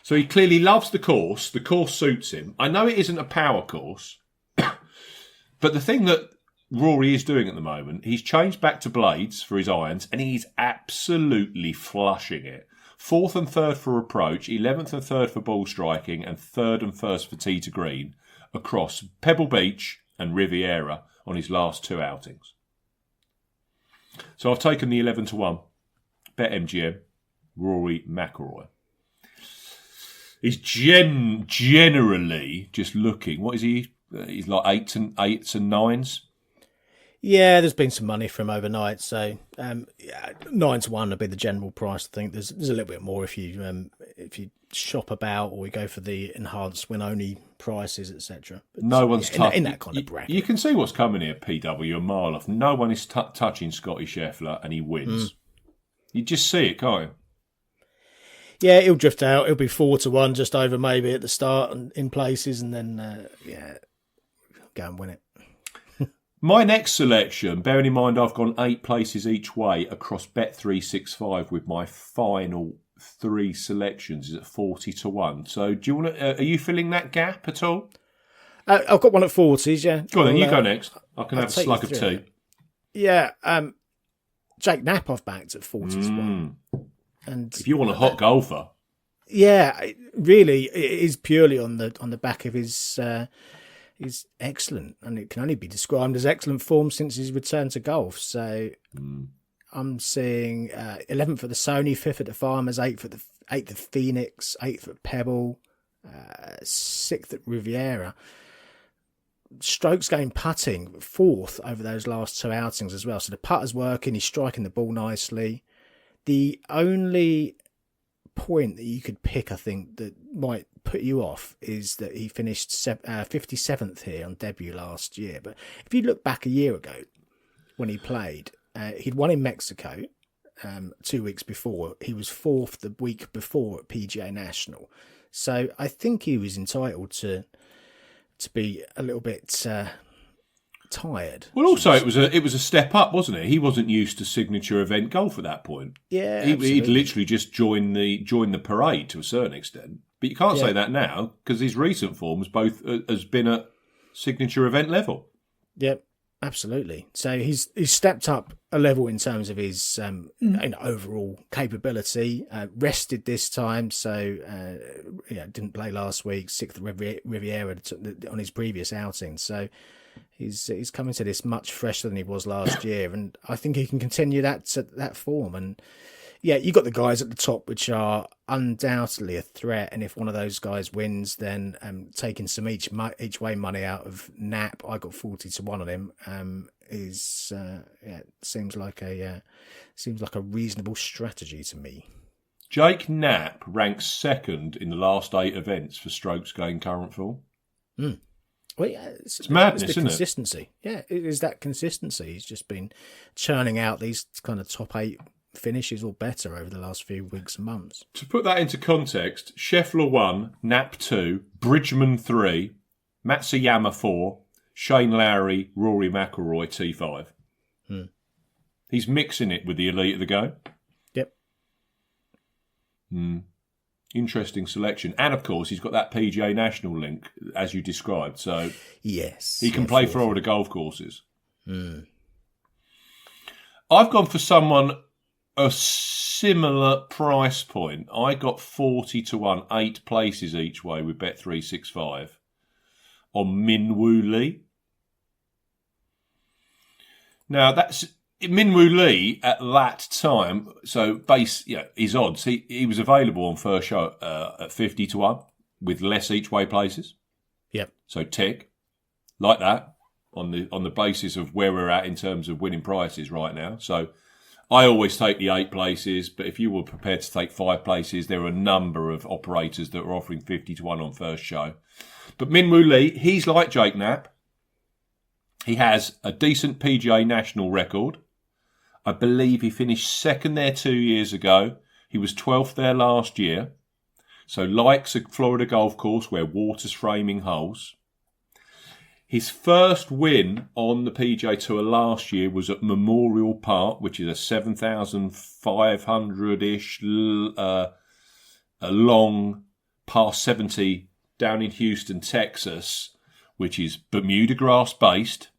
Speaker 2: So he clearly loves the course. The course suits him. I know it isn't a power course, but the thing that Rory is doing at the moment, he's changed back to blades for his irons and he's absolutely flushing it. 4th and 3rd for approach, 11th and 3rd for ball striking, and 3rd and 1st for tee to green across Pebble Beach and Riviera on his last 2 outings. So I've taken the 11-1. BetMGM, Rory McIlroy. He's generally just looking. What is he? He's like 8s and 9s.
Speaker 3: Yeah, there's been some money from overnight, so 9-1 would be the general price. I think there's a little bit more if you shop about or we go for the enhanced win only prices, etc.
Speaker 2: No one's
Speaker 3: in that kind of bracket.
Speaker 2: You can see what's coming here. PW a mile off. No one is touching Scotty Scheffler, and he wins. You just see it, can't you?
Speaker 3: Yeah, he'll drift out. He'll be 4-1, just over maybe at the start and in places, and then go and win it.
Speaker 2: My next selection, bearing in mind I've gone 8 places each way across Bet365 with my final 3 selections, is at 40-1. So do you want to? Are you filling that gap at all?
Speaker 3: I've got one at 40s. Yeah.
Speaker 2: Go on, then you go next. I can have a slug of tea.
Speaker 3: Yeah. Jake Knapp I've backed at 40-1. And
Speaker 2: if you want a hot golfer,
Speaker 3: yeah, really, it is purely on the back of his excellent, and it can only be described as excellent form since his return to golf. So I'm seeing 11th at the Sony, 5th at the Farmers, 8th at Phoenix, 8th at Pebble, 6th at Riviera. Strokes gained putting 4th over those last 2 outings as well. So the putter's working, he's striking the ball nicely. The only point that you could pick, I think, that might put you off is that he finished 57th here on debut last year. But if you look back a year ago when he played, he'd won in Mexico 2 weeks before. He was 4th the week before at PGA National. So I think he was entitled to be a little bit tired.
Speaker 2: Well, also it was a step up, wasn't it? He wasn't used to signature event golf at that point.
Speaker 3: Yeah,
Speaker 2: he'd literally just joined the parade to a certain extent. But you can't say that now because his recent form has been at signature event level.
Speaker 3: Yep, absolutely. So he's stepped up a level in terms of his overall capability. Rested this time, so didn't play last week. 6th Riviera on his previous outing. So he's coming to this much fresher than he was last year, and I think he can continue that form. And yeah, you got the guys at the top, which are undoubtedly a threat. And if one of those guys wins, then taking some each way money out of Knapp, I got 40-1 on him. Seems like a reasonable strategy to me.
Speaker 2: Jake Knapp ranks 2nd in the last 8 events for strokes gained current form.
Speaker 3: Well, yeah,
Speaker 2: it's madness,
Speaker 3: it's
Speaker 2: isn't
Speaker 3: consistency. Yeah, it is that consistency. He's just been churning out these kind of top 8 finishes or better over the last few weeks and months.
Speaker 2: To put that into context, Scheffler 1, Knapp 2, Bridgman 3, Matsuyama 4, Shane Lowry, Rory McIlroy T5. He's mixing it with the elite of the game.
Speaker 3: Yep.
Speaker 2: Interesting selection. And, of course, he's got that PGA National link, as you described. So
Speaker 3: yes,
Speaker 2: he can play for all the golf courses. I've gone for someone a similar price point. I got 40-1, 8 places each way with Bet365 on Min Woo Lee. Now, that's Min Woo Lee at that time, so his odds, he was available on first show at 50-1 with less each way places.
Speaker 3: Yep.
Speaker 2: So tick, like that, on the basis of where we're at in terms of winning prices right now. So I always take the 8 places, but if you were prepared to take 5 places, there are a number of operators that are offering 50-1 on first show. But Min Woo Lee, he's like Jake Knapp. He has a decent PGA National record. I believe he finished second there 2 years ago. He was 12th there last year. So likes a Florida golf course where water's framing holes. His first win on the PGA Tour last year was at Memorial Park, which is a 7,500-ish a long par 70 down in Houston, Texas, which is Bermuda grass based,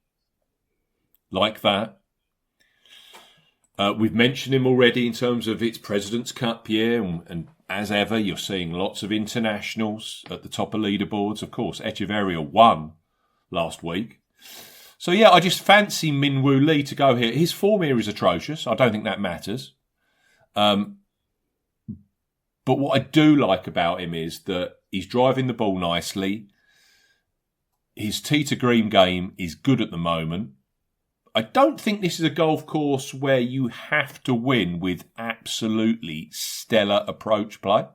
Speaker 2: like that. We've mentioned him already in terms of its President's Cup year, and as ever, you're seeing lots of internationals at the top of leaderboards. Of course, Echavarria won last week. So, yeah, I just fancy Min Woo Lee to go here. His form here is atrocious. I don't think that matters. But what I do like about him is that he's driving the ball nicely. His tee to green game is good at the moment. I don't think this is a golf course where you have to win with absolutely stellar approach play.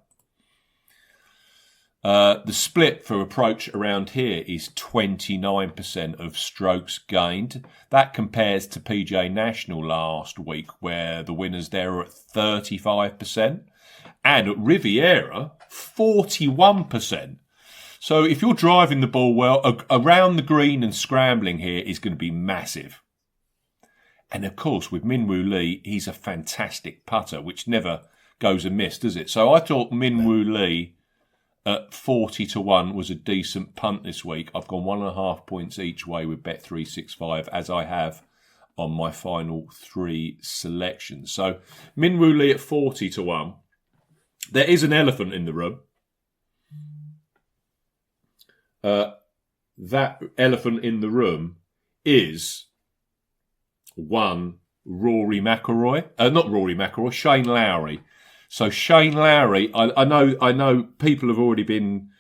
Speaker 2: The split for approach around here is 29% of strokes gained. That compares to PGA National last week, where the winners there are at 35%. And at Riviera, 41%. So if you're driving the ball well, around the green and scrambling here is going to be massive. And of course, with Min Woo Lee, he's a fantastic putter, which never goes amiss, does it? So I thought Min Woo Lee at 40-1 was a decent punt this week. I've gone 1.5 points each way with Bet365, as I have on my final three selections. So Min Woo Lee at 40-1. There is an elephant in the room. That elephant in the room is one Rory McIlroy. Not Rory McIlroy, Shane Lowry. So Shane Lowry, I know people have already been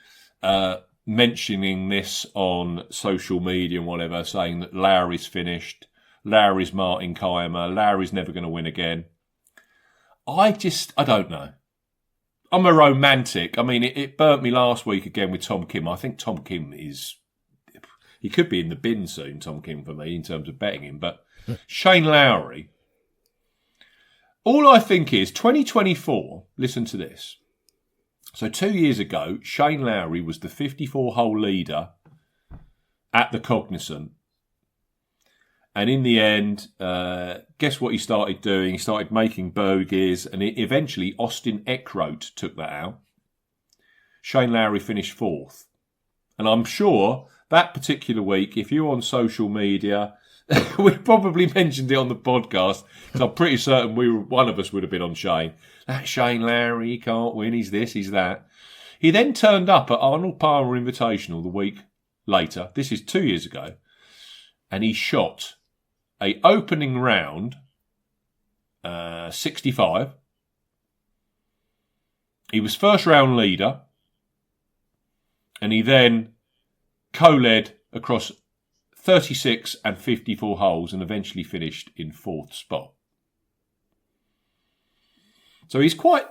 Speaker 2: mentioning this on social media and whatever, saying that Lowry's finished, Lowry's Martin Kaymer, Lowry's never going to win again. I don't know. I'm a romantic. I mean, it burnt me last week again with Tom Kim. I think Tom Kim he could be in the bin soon, Tom Kim, for me, in terms of betting him. But Shane Lowry, all I think is 2024, listen to this. So 2 years ago, Shane Lowry was the 54-hole leader at the Cognizant. And in the end, guess what he started doing? He started making bogeys, and eventually Austin Eckroat took that out. Shane Lowry finished fourth. And I'm sure that particular week, if you're on social media, we probably mentioned it on the podcast, because I'm pretty certain one of us would have been on Shane. That Shane Lowry, he can't win, he's this, he's that. He then turned up at Arnold Palmer Invitational the week later. This is 2 years ago. And he shot a opening round 65. He was first round leader. And he then co-led across 36 and 54 holes and eventually finished in fourth spot. So he's quite,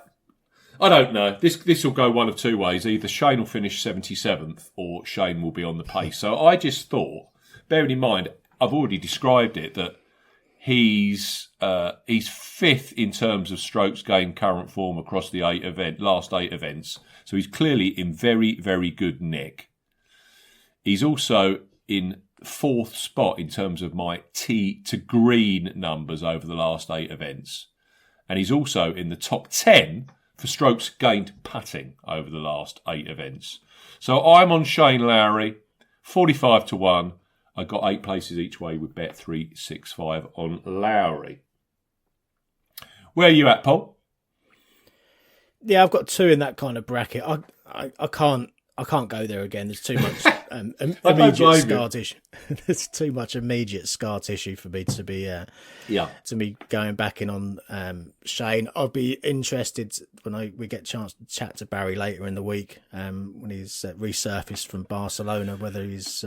Speaker 2: I don't know, this will go one of two ways. Either Shane will finish 77th or Shane will be on the pace. So I just thought, bearing in mind, I've already described it, that he's fifth in terms of strokes gained current form across the last eight events. So he's clearly in very, very good nick. He's also in fourth spot in terms of my tee to green numbers over the last eight events. And he's also in the top 10 for strokes gained putting over the last eight events. So I'm on Shane Lowry, 45-1. I got 8 places each way with Bet365 on Lowry. Where are you at, Paul?
Speaker 3: Yeah, I've got 2 in that kind of bracket. I can't go there again. There's too much immediate scar tissue. There's too much immediate scar tissue for me to be going back in on Shane. I'll be interested when we get a chance to chat to Barry later in the week when he's resurfaced from Barcelona, whether he's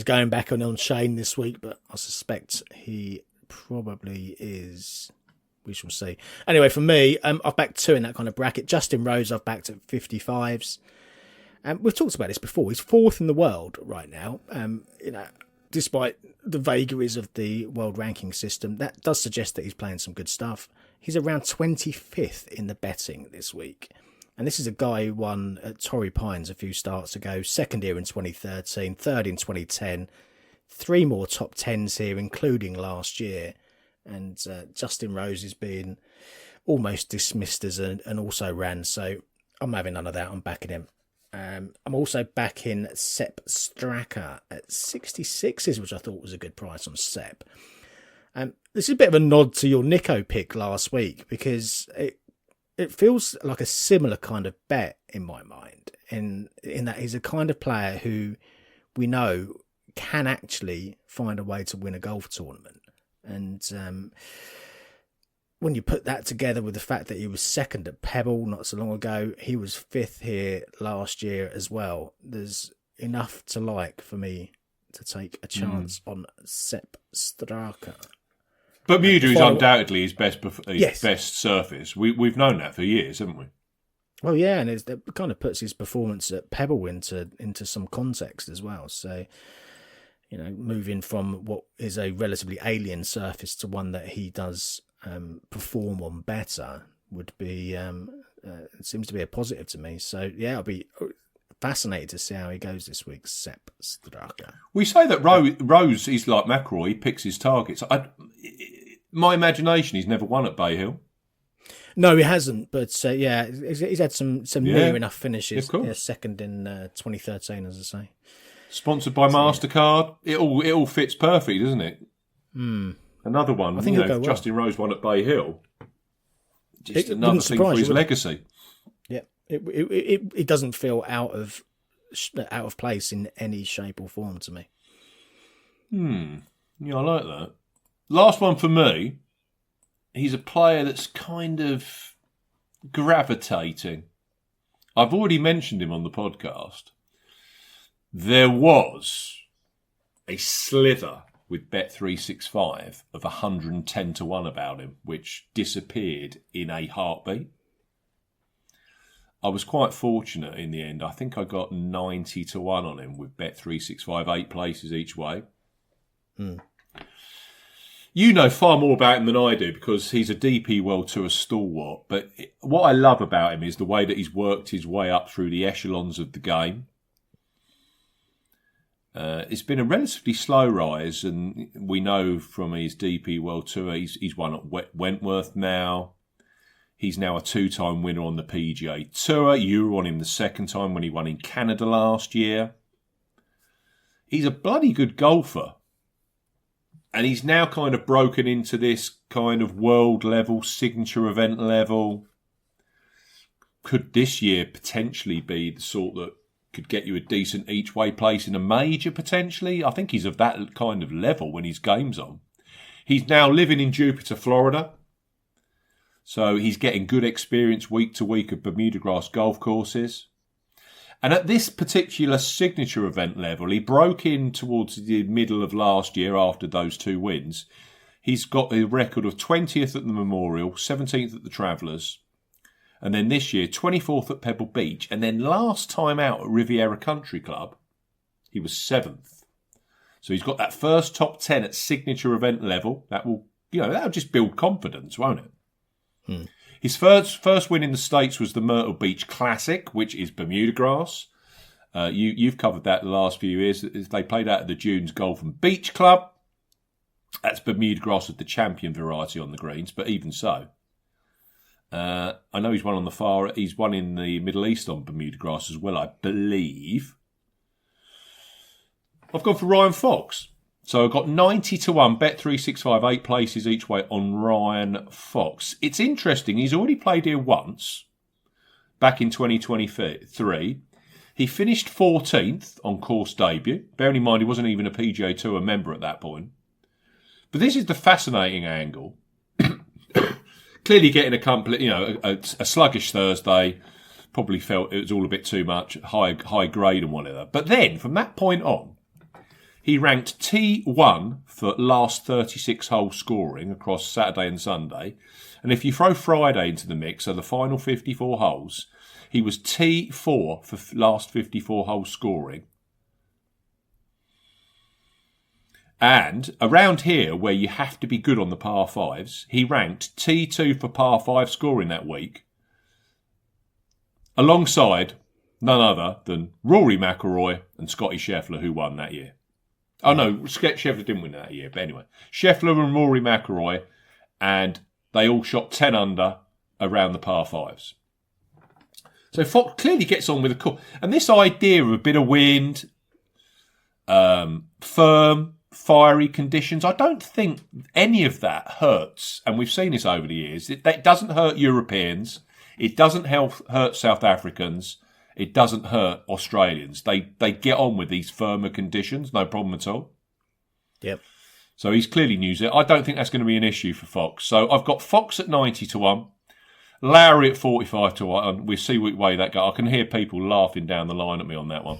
Speaker 3: going back on Shane this week. But I suspect he probably is. We shall see. Anyway, for me, I've backed 2 in that kind of bracket. Justin Rose, I've backed at 55s. We've talked about this before. He's 4th in the world right now. despite the vagaries of the world ranking system, that does suggest that he's playing some good stuff. He's around 25th in the betting this week. And this is a guy who won at Torrey Pines a few starts ago, second here in 2013, third in 2010, 3 more top 10s here, including last year. And Justin Rose is being almost dismissed as an also ran, so I'm having none of that. I'm backing him. I'm also backing Sepp Straka at 66s, which I thought was a good price on Sepp. This is a bit of a nod to your Nico pick last week, because it feels like a similar kind of bet in my mind, in that he's a kind of player who we know can actually find a way to win a golf tournament. And when you put that together with the fact that he was second at Pebble not so long ago, he was 5th here last year as well, there's enough to like for me to take a chance on Sepp Straka.
Speaker 2: Bermuda is undoubtedly his best
Speaker 3: Yes.
Speaker 2: best surface. We've known that for years, haven't we?
Speaker 3: Well, yeah, and it kind of puts his performance at Pebble into some context as well. So, you know, moving from what is a relatively alien surface to one that he does perform on better would be it seems to be a positive to me. So yeah, I'll be fascinated to see how he goes this week. Sepp Straka.
Speaker 2: We say that Rose is like McIlroy; he picks his targets. My imagination, he's never won at Bay Hill.
Speaker 3: No, he hasn't. But yeah, he's had some near enough finishes.
Speaker 2: Of course.
Speaker 3: Yeah, second in 2013, as I say.
Speaker 2: Sponsored by MasterCard. It all fits perfectly, doesn't it?
Speaker 3: Mm.
Speaker 2: Another one.
Speaker 3: I think it'll go well.
Speaker 2: Justin Rose won at Bay Hill. Just
Speaker 3: It
Speaker 2: another
Speaker 3: wouldn't
Speaker 2: thing for
Speaker 3: surprise
Speaker 2: his
Speaker 3: you, would it?
Speaker 2: legacy.
Speaker 3: Yeah, it doesn't feel out of place in any shape or form to me.
Speaker 2: Yeah, I like that. Last one for me. He's a player that's kind of gravitating. I've already mentioned him on the podcast. There was a slither with Bet365 of 110 to 1 about him, which disappeared in a heartbeat. I was quite fortunate in the end. I think I got 90 to 1 on him with Bet365, 8 places each way. You know far more about him than I do, because he's a DP World Tour stalwart. But what I love about him is the way that he's worked his way up through the echelons of the game. It's been a relatively slow rise, and we know from his DP World Tour, he's won at Wentworth now. He's now a 2-time winner on the PGA Tour. You were on him the second time when he won in Canada last year. He's a bloody good golfer. And he's now kind of broken into this kind of world level, signature event level. Could this year potentially be the sort that could get you a decent each way place in a major potentially? I think he's of that kind of level when his game's on. He's now living in Jupiter, Florida. So he's getting good experience week to week of Bermuda grass golf courses. And at this particular signature event level, he broke in towards the middle of last year after those 2 wins. He's got a record of 20th at the Memorial, 17th at the Travellers, and then this year 24th at Pebble Beach, and then last time out at Riviera Country Club, he was 7th. So he's got that first top 10 at signature event level. That'll just build confidence, won't it? His first win in the States was the Myrtle Beach Classic, which is Bermuda grass. You've covered that the last few years. They played out at the Dunes Golf and Beach Club. That's Bermuda grass with the champion variety on the greens, but even so. I know he's won in the Middle East on Bermuda grass as well, I believe. I've gone for Ryan Fox. So I've got 90 to 1, Bet365, 8 places each way on Ryan Fox. It's interesting, he's already played here once, back in 2023. He finished 14th on course debut. Bearing in mind, he wasn't even a PGA Tour member at that point. But this is the fascinating angle. Clearly getting a sluggish Thursday. Probably felt it was all a bit too much, high grade and whatever. But then, from that point on, he ranked T1 for last 36 hole scoring across Saturday and Sunday. And if you throw Friday into the mix, so the final 54 holes, he was T4 for last 54 hole scoring. And around here, where you have to be good on the par fives, he ranked T2 for par five scoring that week, alongside none other than Rory McIlroy and Scotty Scheffler, who won that year. Oh, no, Scheffler didn't win that year, but anyway. Scheffler and Rory McIlroy, and they all shot 10 under around the par fives. So Fox clearly gets on with the course. And this idea of a bit of wind, firm, fiery conditions, I don't think any of that hurts. And we've seen this over the years. It doesn't hurt Europeans. It doesn't hurt South Africans. It doesn't hurt Australians. They get on with these firmer conditions, no problem at all.
Speaker 3: Yep.
Speaker 2: So he's clearly used it. I don't think that's going to be an issue for Fox. So I've got Fox at 90-1, Lowry at 45-1. We'll see which way that goes. I can hear people laughing down the line at me on that one.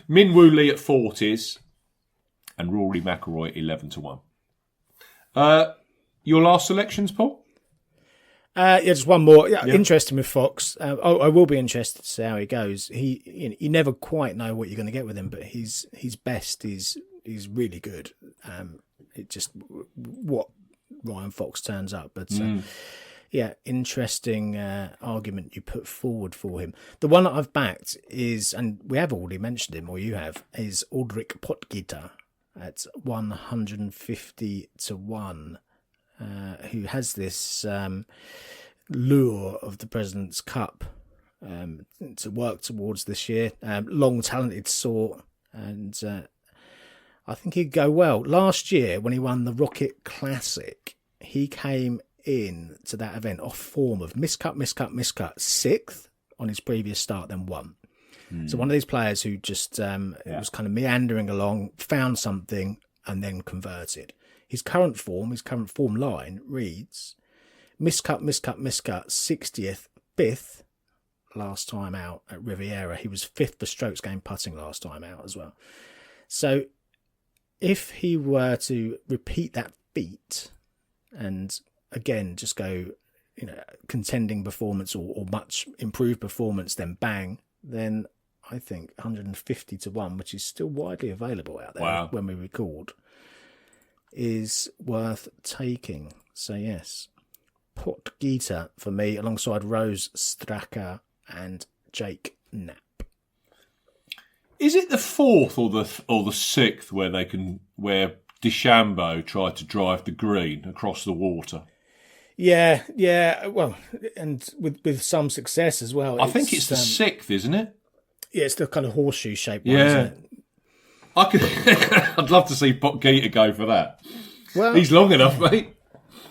Speaker 2: Min Woo Lee at 40s and Rory McIlroy 11-1. Your last selections, Paul?
Speaker 3: Just one more. Interesting with Fox. I will be interested to see how he goes. You never quite know what you're going to get with him, but his best is really good. It just what Ryan Fox turns up, but interesting argument you put forward for him. The one that I've backed is, and we have already mentioned him, or you have, is Ulrich Potgieter at 150-1. Who has this lure of the President's Cup to work towards this year. Long, talented sort, and I think he'd go well. Last year, when he won the Rocket Classic, he came in to that event off form of miscut, 6th on his previous start, then won. So one of these players who just was kind of meandering along, found something, and then converted. His current form line reads miscut, 60th, 5th last time out at Riviera. He was 5th for strokes gained putting last time out as well. So if he were to repeat that feat and again just go, contending performance or much improved performance, then bang, then I think 150-1, which is still widely available out there when we record, is worth taking. So yes, Potgieter for me, alongside Rose Straka and Jake Knapp.
Speaker 2: Is it the 4th or the 6th where DeChambeau tried to drive the green across the water?
Speaker 3: Yeah. Well, and with some success as well.
Speaker 2: I think it's the 6th, isn't it?
Speaker 3: Yeah, it's the kind of horseshoe shaped one, isn't it?
Speaker 2: I'd love to see Potgieter go for that.
Speaker 3: Well,
Speaker 2: he's long enough, mate.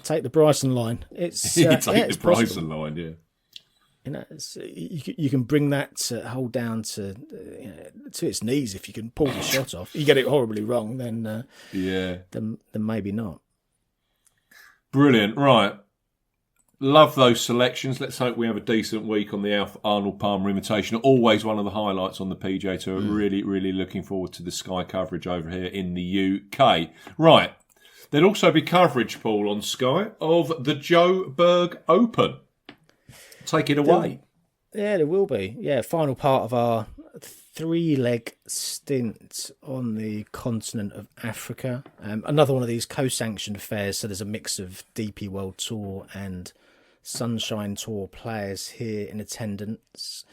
Speaker 3: Take the Bryson line. It's
Speaker 2: the Bryson line, yeah.
Speaker 3: You can bring that hole down to its knees if you can pull the shot off. You get it horribly wrong, then maybe not.
Speaker 2: Brilliant, right? Love those selections. Let's hope we have a decent week on the Arnold Palmer Invitational. Always one of the highlights on the PJ Tour. Really, really looking forward to the Sky coverage over here in the UK. Right. There'll also be coverage, Paul, on Sky of the Joburg Open. Take it away.
Speaker 3: There will be. Yeah, final part of our 3-leg stint on the continent of Africa. Another one of these co-sanctioned affairs, so there's a mix of DP World Tour and Sunshine Tour players here in attendance.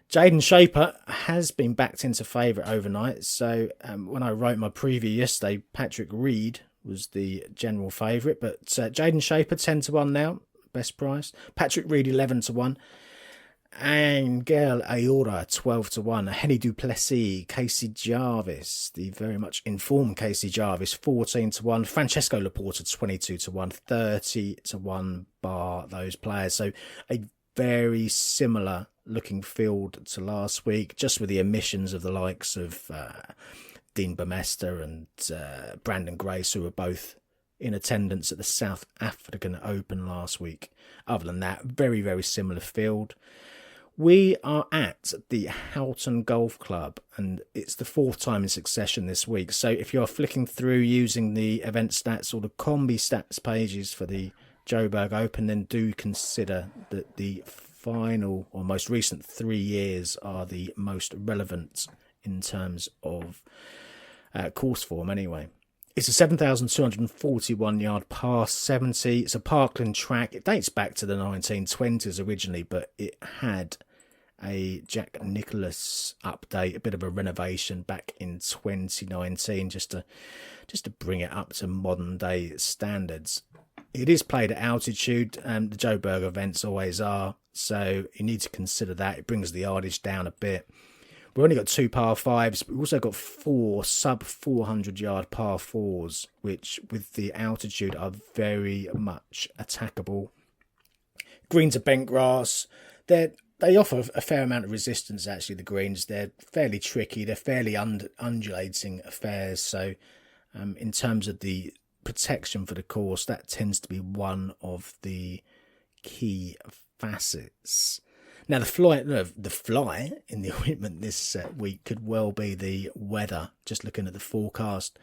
Speaker 3: Jaden Shaper has been backed into favourite overnight, so when I wrote my preview yesterday, Patrick Reed was the general favourite, but Jaden Shaper 10-1 now, best price. Patrick Reed 11-1. Angel Ayora 12-1. Henny Duplessis, Casey Jarvis, the very much informed Casey Jarvis 14-1. Francesco Laporta 22-1, 30-1 bar those players. So a very similar looking field to last week, just with the omissions of the likes of Dean Bemester and Brandon Grace, who were both in attendance at the South African Open last week. Other than that, very, very similar field. We are at the Houghton Golf Club, and it's the 4th time in succession this week. So if you're flicking through using the event stats or the combi stats pages for the Joburg Open, then do consider that the final or most recent 3 years are the most relevant in terms of course form anyway. It's a 7,241 yard par 70. It's a parkland track. It dates back to the 1920s originally, but it had a Jack Nicklaus update, a bit of a renovation back in 2019, just to bring it up to modern day standards. It is played at altitude, and the Joburg events always are, so you need to consider that. It brings the yardage down a bit. We've only got 2 par 5s, but we've also got 4 sub 400 yard par 4s, which with the altitude are very much attackable. Greens are bent grass. They offer a fair amount of resistance, actually, the greens. They're fairly tricky. They're fairly undulating affairs. So in terms of the protection for the course, that tends to be one of the key facets. Now, the fly in the ointment this week could well be the weather. Just looking at the forecast,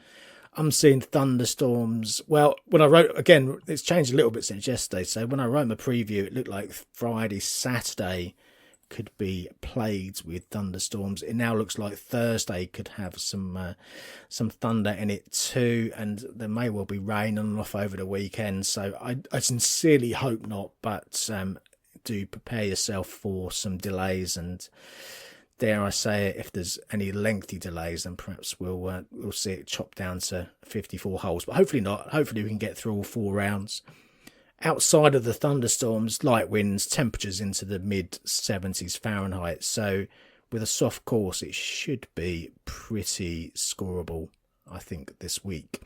Speaker 3: I'm seeing thunderstorms. Well, when I wrote, again, it's changed a little bit since yesterday. So when I wrote my preview, it looked like Friday, Saturday could be plagued with thunderstorms. It now looks like Thursday could have some thunder in it too, and there may well be rain on and off over the weekend. So I sincerely hope not, but do prepare yourself for some delays, and dare I say it, if there's any lengthy delays, then perhaps we'll see it chopped down to 54 holes, but hopefully not. Hopefully we can get through all 4 rounds. Outside of the thunderstorms, light winds, temperatures into the mid-70s Fahrenheit, so with a soft course it should be pretty scoreable, I think, this week.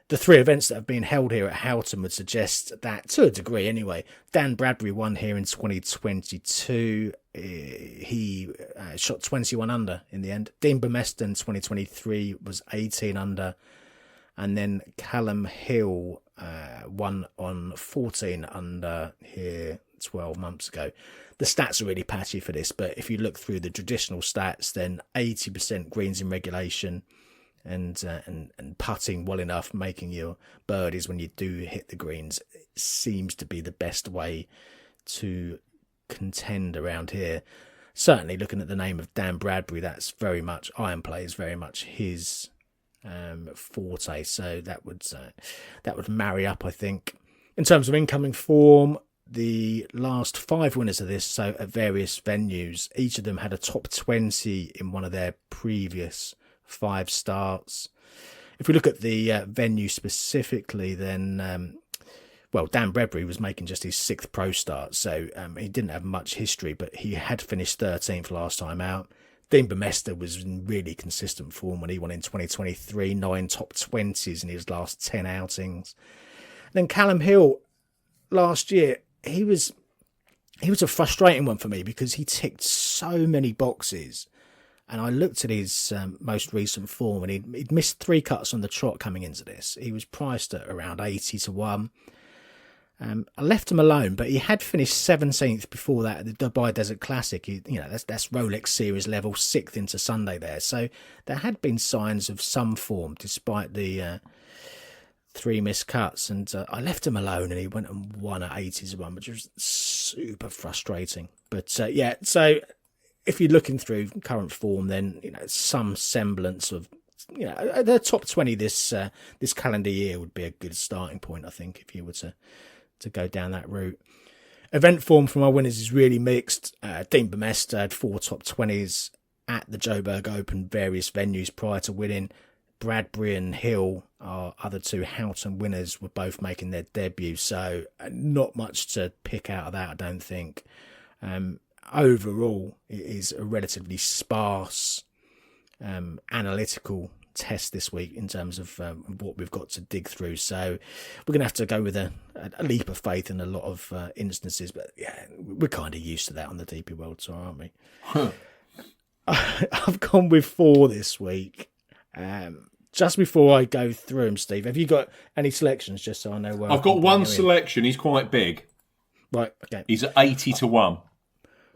Speaker 3: The 3 events that have been held here at Houghton would suggest that, to a degree anyway. Dan Bradbury won here in 2022. He shot 21 under in the end. Dean Burmester in 2023 was 18 under. And then Callum Hill won on 14 under here 12 months ago. The stats are really patchy for this, but if you look through the traditional stats, then 80% greens in regulation, and putting well enough, making your birdies when you do hit the greens, seems to be the best way to contend around here. Certainly looking at the name of Dan Bradbury, that's very much, iron play is very much his forte, so that would marry up, I think. In terms of incoming form, the last 5 winners of this, so at various venues, each of them had a top 20 in one of their previous 5 starts. If we look at the venue specifically, then Dan Bradbury was making just his 6th pro start, so he didn't have much history, but he had finished 13th last time out. Dean Burmester was in really consistent form when he won in 2023, 9 top 20s in his last 10 outings. Then Callum Hill, last year, he was a frustrating one for me because he ticked so many boxes. And I looked at his most recent form, and he'd missed 3 cuts on the trot coming into this. He was priced at around 80 to 1. I left him alone, but he had finished 17th before that at the Dubai Desert Classic. That's Rolex Series level, 6th into Sunday there. So there had been signs of some form despite the 3 missed cuts. And I left him alone, and he went and won at 80 to 1, which was super frustrating. But so if you're looking through current form, then some semblance of the top 20 this calendar year would be a good starting point, I think, if you were to go down that route. Event form from our winners is really mixed. Dean Burmester had 4 top 20s at the Joburg Open, various venues prior to winning. Bradbury and Hill, our other 2 Houghton winners, were both making their debut, so not much to pick out of that, I don't think. Overall, it is a relatively sparse analytical test this week in terms of what we've got to dig through. So we're going to have to go with a leap of faith in a lot of instances. But yeah, we're kind of used to that on the DP World Tour, aren't we? I've gone with 4 this week. Just before I go through them, Steve, have you got any selections just so I know where
Speaker 2: I've got one selection. He's quite big.
Speaker 3: Right, okay.
Speaker 2: He's at 80 to 1.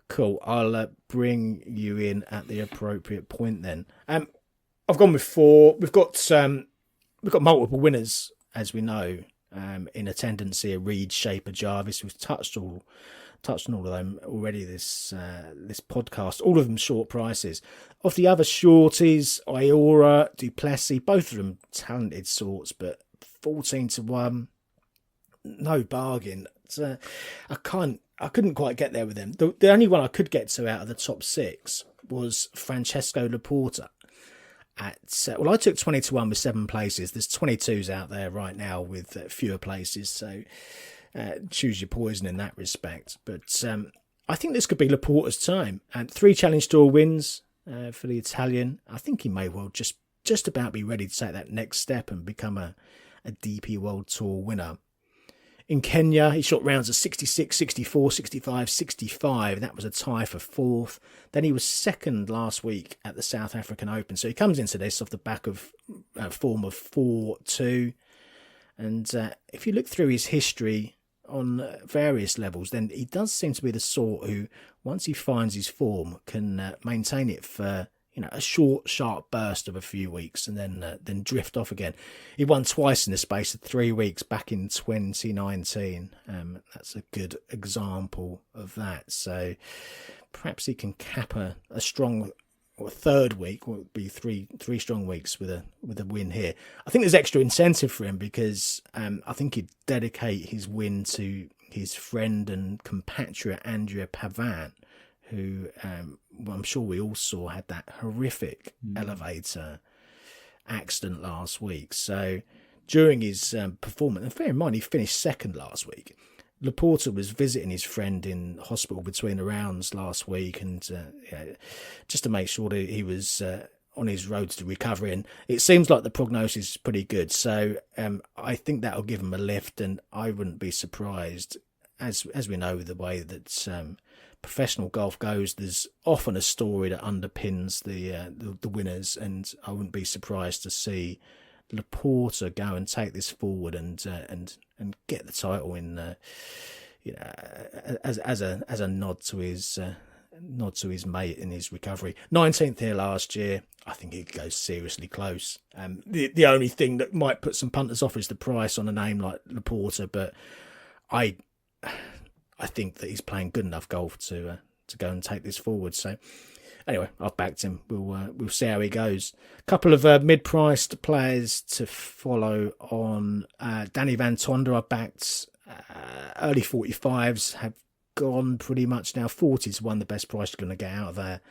Speaker 3: Cool. I'll bring you in at the appropriate point then. I've gone with 4. We've got multiple winners, as we know. in attendance here. Reed, Shaper, Jarvis. We've touched on all of them already this podcast. All of them short prices. Of the other shorties, Iora, Duplessis, both of them talented sorts, but 14-1, no bargain. I couldn't quite get there with them. The only one I could get to out of the top 6 was Francesco Laporta. I took 20-1 with 7 places. There's 22s out there right now with fewer places, so choose your poison in that respect. But I think this could be Laporta's time. 3 Challenge Tour wins for the Italian. I think he may well just about be ready to take that next step and become a DP World Tour winner. In Kenya, he shot rounds of 66, 64, 65, 65. That was a tie for 4th. Then he was 2nd last week at the South African Open. So he comes into this off the back of form of 4-2. And if you look through his history on various levels, then he does seem to be the sort who, once he finds his form, can maintain it for a short, sharp burst of a few weeks and then drift off again. He won twice in the space of 3 weeks back in 2019. That's a good example of that. So perhaps he can cap a strong third week, or be three strong weeks with a win here. I think there's extra incentive for him because I think he'd dedicate his win to his friend and compatriot Andrea Pavin, who I'm sure we all saw had that horrific elevator accident last week. So during his performance, and bear in mind he finished 2nd last week, Laporta was visiting his friend in hospital between the rounds last week, and just to make sure that he was on his road to recovery. And it seems like the prognosis is pretty good. So I think that'll give him a lift, and I wouldn't be surprised, as we know the way that professional golf goes, there's often a story that underpins the winners, and I wouldn't be surprised to see Laporta go and take this forward and get the title in as a nod to his mate in his recovery. 19th here last year. I think he goes seriously close. The only thing that might put some punters off is the price on a name like Laporta, but I think that he's playing good enough golf to go and take this forward. So anyway, I've backed him. We'll see how he goes. A couple of mid-priced players to follow on. Danny Van Tonder, I backed early 45s, have gone pretty much now. 40-1, the best price you're going to get out of there.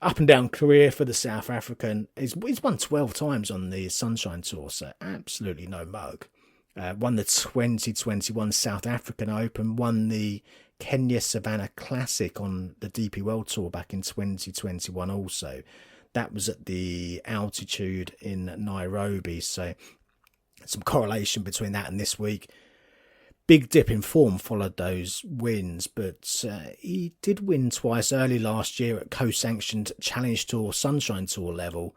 Speaker 3: Up and down career for the South African. He's won 12 times on the Sunshine Tour, so absolutely no mug. Won the 2021 South African Open, won the Kenya Savannah Classic on the DP World Tour back in 2021 also. That was at the altitude in Nairobi, so some correlation between that and this week. Big dip in form followed those wins, but he did win twice early last year at co-sanctioned Challenge Tour, Sunshine Tour level,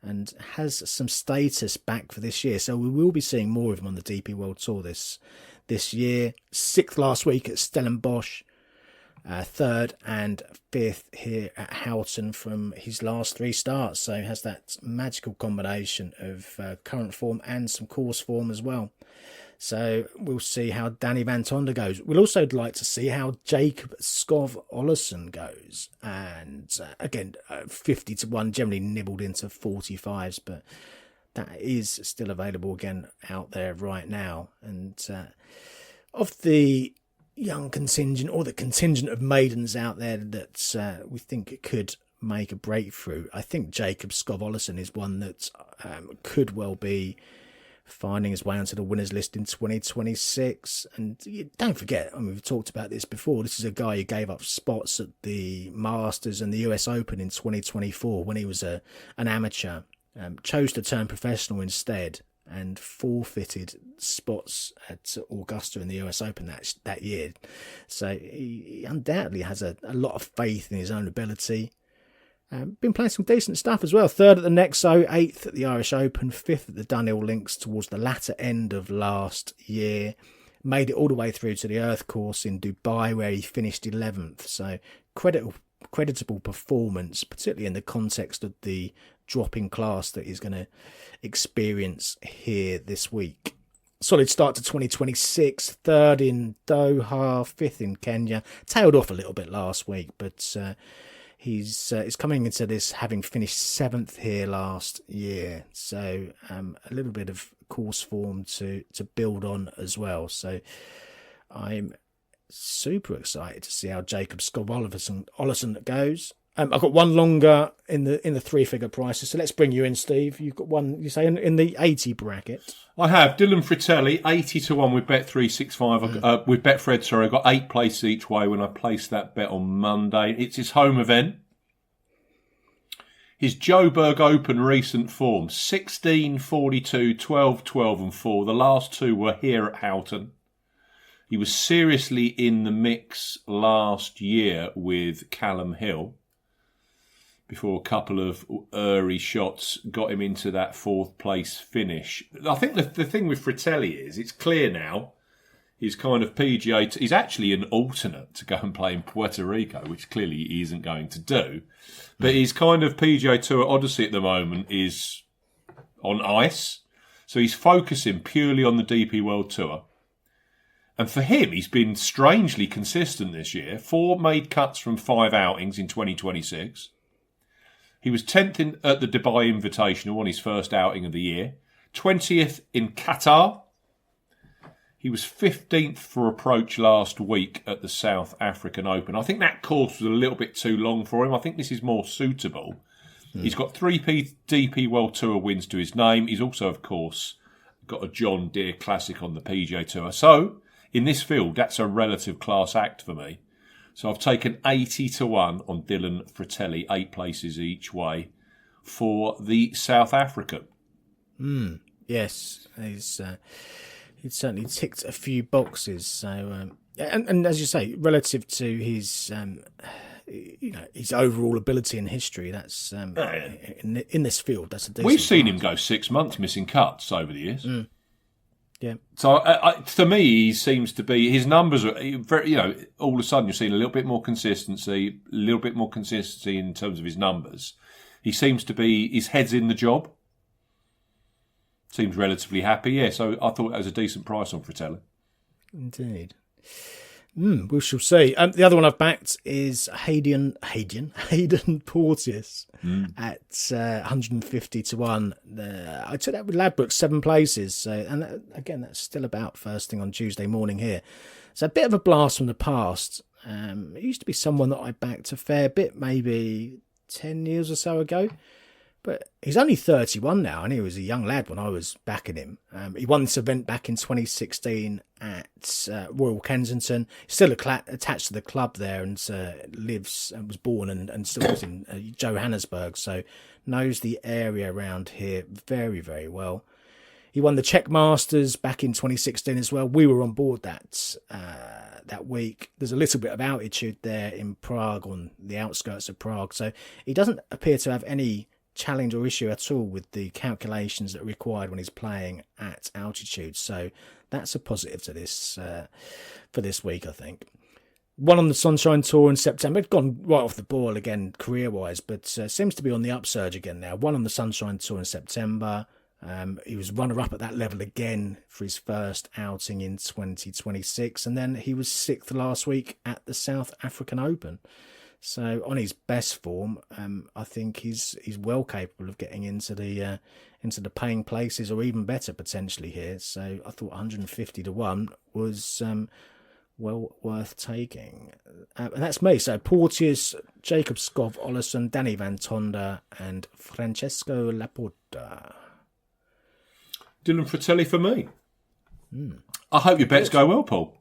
Speaker 3: and has some status back for this year. So we will be seeing more of him on the DP World Tour this year. 6th last week at Stellenbosch, 3rd and 5th here at Houghton from his last 3 starts. So he has that magical combination of current form and some course form as well. So we'll see how Danny Van Tonder goes. We'll also like to see how Jacob Skov Olesen goes. And again, 50-1, generally nibbled into 45s, but that is still available again out there right now. And of the young contingent, or the contingent of maidens out there that we think could make a breakthrough, I think Jacob Skov Olesen is one that could well be finding his way onto the winners list in 2026. And don't forget, we've talked about this before, this is a guy who gave up spots at the Masters and the US Open in 2024 when he was an amateur, chose to turn professional instead, and forfeited spots at Augusta in the US Open that year. So he undoubtedly has a lot of faith in his own ability. Been playing some decent stuff as well. 3rd at the Nexo, 8th at the Irish Open, 5th at the Dunhill Links towards the latter end of last year. Made it all the way through to the Earth course in Dubai, where he finished 11th. So creditable performance, particularly in the context of the drop in class that he's going to experience here this week. Solid start to 2026, third in Doha, fifth in Kenya. Tailed off a little bit last week, but he's coming into this having finished seventh here last year. So a little bit of course form to build on as well. So I'm super excited to see how Jacob Scott-Ollison goes. I've got one longer in the 3-figure prices, so let's bring you in, Steve. You've got one, you say, in the 80 bracket.
Speaker 2: I have Dylan Fratelli 80-1 with Bet365. With Betfred, sorry, I got 8 places each way when I placed that bet on Monday. It's his home event. His Joburg Open recent form: 16, 42, 12, 12, and 4. The last 2 were here at Houghton. He was seriously in the mix last year with Callum Hill before a couple of early shots got him into that 4th place finish. I think the thing with Fratelli is it's clear now he's kind of PGA. He's actually an alternate to go and play in Puerto Rico, which clearly he isn't going to do. But his kind of PGA Tour Odyssey at the moment is on ice. So he's focusing purely on the DP World Tour. And for him, he's been strangely consistent this year. 4 made cuts from 5 outings in 2026. He was 10th at the Dubai Invitational on his first outing of the year. 20th in Qatar. He was 15th for approach last week at the South African Open. I think that course was a little bit too long for him. I think this is more suitable. He's got 3 DP World Tour wins to his name. He's also, of course, got a John Deere Classic on the PGA Tour. So, in this field, that's a relative class act for me. So I've taken 80-1 on Dylan Fratelli, 8 places each way for the South African.
Speaker 3: Yes, he's certainly ticked a few boxes. So, and as you say, relative to his, his overall ability and history, that's in this field. That's a decent.
Speaker 2: We've seen him go 6 months missing cuts over the years.
Speaker 3: Yeah.
Speaker 2: So to me, he seems to be, his numbers are very, all of a sudden you're seeing a little bit more consistency in terms of his numbers. He seems to be, his head's in the job. Seems relatively happy, yeah. So I thought that was a decent price on Fratelli.
Speaker 3: Indeed. We shall see. The other one I've backed is Hayden Porteous at 150-1. I took that with Ladbroke, 7 places. So, and again, that's still about first thing on Tuesday morning here. So a bit of a blast from the past. It used to be someone that I backed a fair bit, maybe 10 years or so ago. But he's only 31 now, and he was a young lad when I was backing him. He won this event back in 2016 at Royal Kensington. He's still attached to the club there, and lives and was born and still lives in Johannesburg, so knows the area around here very, very well. He won the Czech Masters back in 2016 as well. We were on board that week. There's a little bit of altitude there in Prague, on the outskirts of Prague, so he doesn't appear to have any challenge or issue at all with the calculations that are required when he's playing at altitude. So that's a positive to this for this week, I think. One on the Sunshine Tour in September. It's gone right off the ball again career-wise, but seems to be on the upsurge again now. One on the Sunshine Tour in September. He was runner-up at that level again for his first outing in 2026. And then he was 6th last week at the South African Open. So on his best form, I think he's well capable of getting into the paying places, or even better potentially here. So I thought 150-1 was well worth taking, and that's me. So Porteous, Jacob Scott-Ollison, Danny Van Tonder, and Francesco Laporta.
Speaker 2: Dylan Fratelli for me. I hope your bets go well, Paul.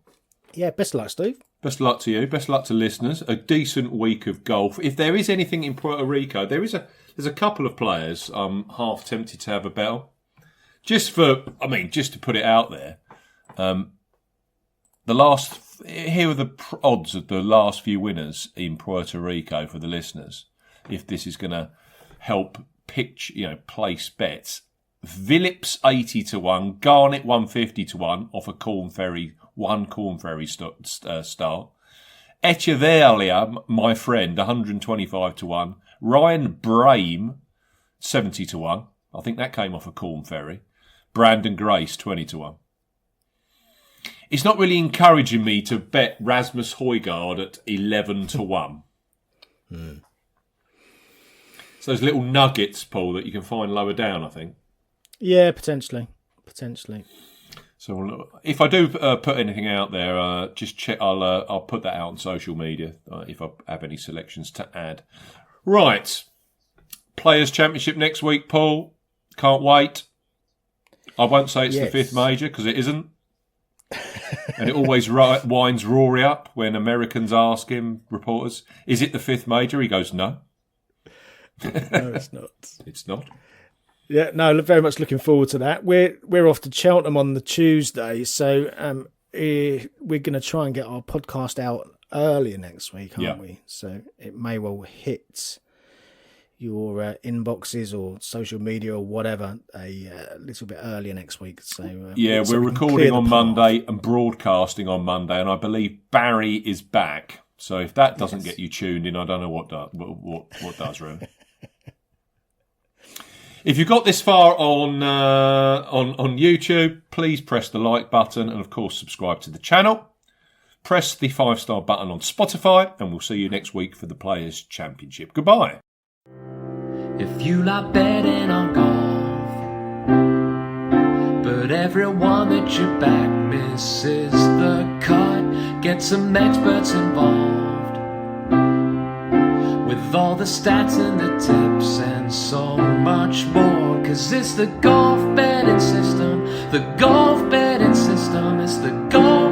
Speaker 3: Yeah, best of luck, Steve.
Speaker 2: Best of luck to you. Best of luck to listeners. A decent week of golf. If there is anything in Puerto Rico, there's a couple of players I'm half tempted to have a bet on. Just to put it out there. Here are the odds of the last few winners in Puerto Rico for the listeners. If this is going to help place bets. Phillips 80-1, Garnett 150-1 off a Corn Ferry start. Echavarria, my friend, 125-1. Ryan Brame, 70-1. I think that came off a Corn Ferry. Brandon Grace, 20-1. it's not really encouraging me to bet Rasmus Højgaard at 11-1. It's those little nuggets, Paul, that you can find lower down, I think.
Speaker 3: Yeah, potentially.
Speaker 2: So if I do put anything out there, just check. I'll put that out on social media if I have any selections to add. Right, Players' Championship next week, Paul. Can't wait. I won't say it's the fifth major because it isn't. And it always winds Rory up when Americans ask him, reporters, is it the fifth major? He goes, no.
Speaker 3: No, it's not.
Speaker 2: It's not.
Speaker 3: Yeah, no, very much looking forward to that. We're off to Cheltenham on the Tuesday, so we're going to try and get our podcast out earlier next week, aren't we? So it may well hit your inboxes or social media or whatever a little bit earlier next week. So
Speaker 2: we're recording on Monday and broadcasting on Monday, and I believe Barry is back. So if that doesn't get you tuned in, I don't know what does, really. If you got this far on YouTube, please press the like button and, of course, subscribe to the channel. Press the 5-star button on Spotify, and we'll see you next week for the Players' Championship. Goodbye.
Speaker 1: If you like betting on golf, but everyone that you back misses the cut, get some experts involved with all the stats and the tips and so much more. 'Cause it's the golf betting system, the golf betting system, it's the golf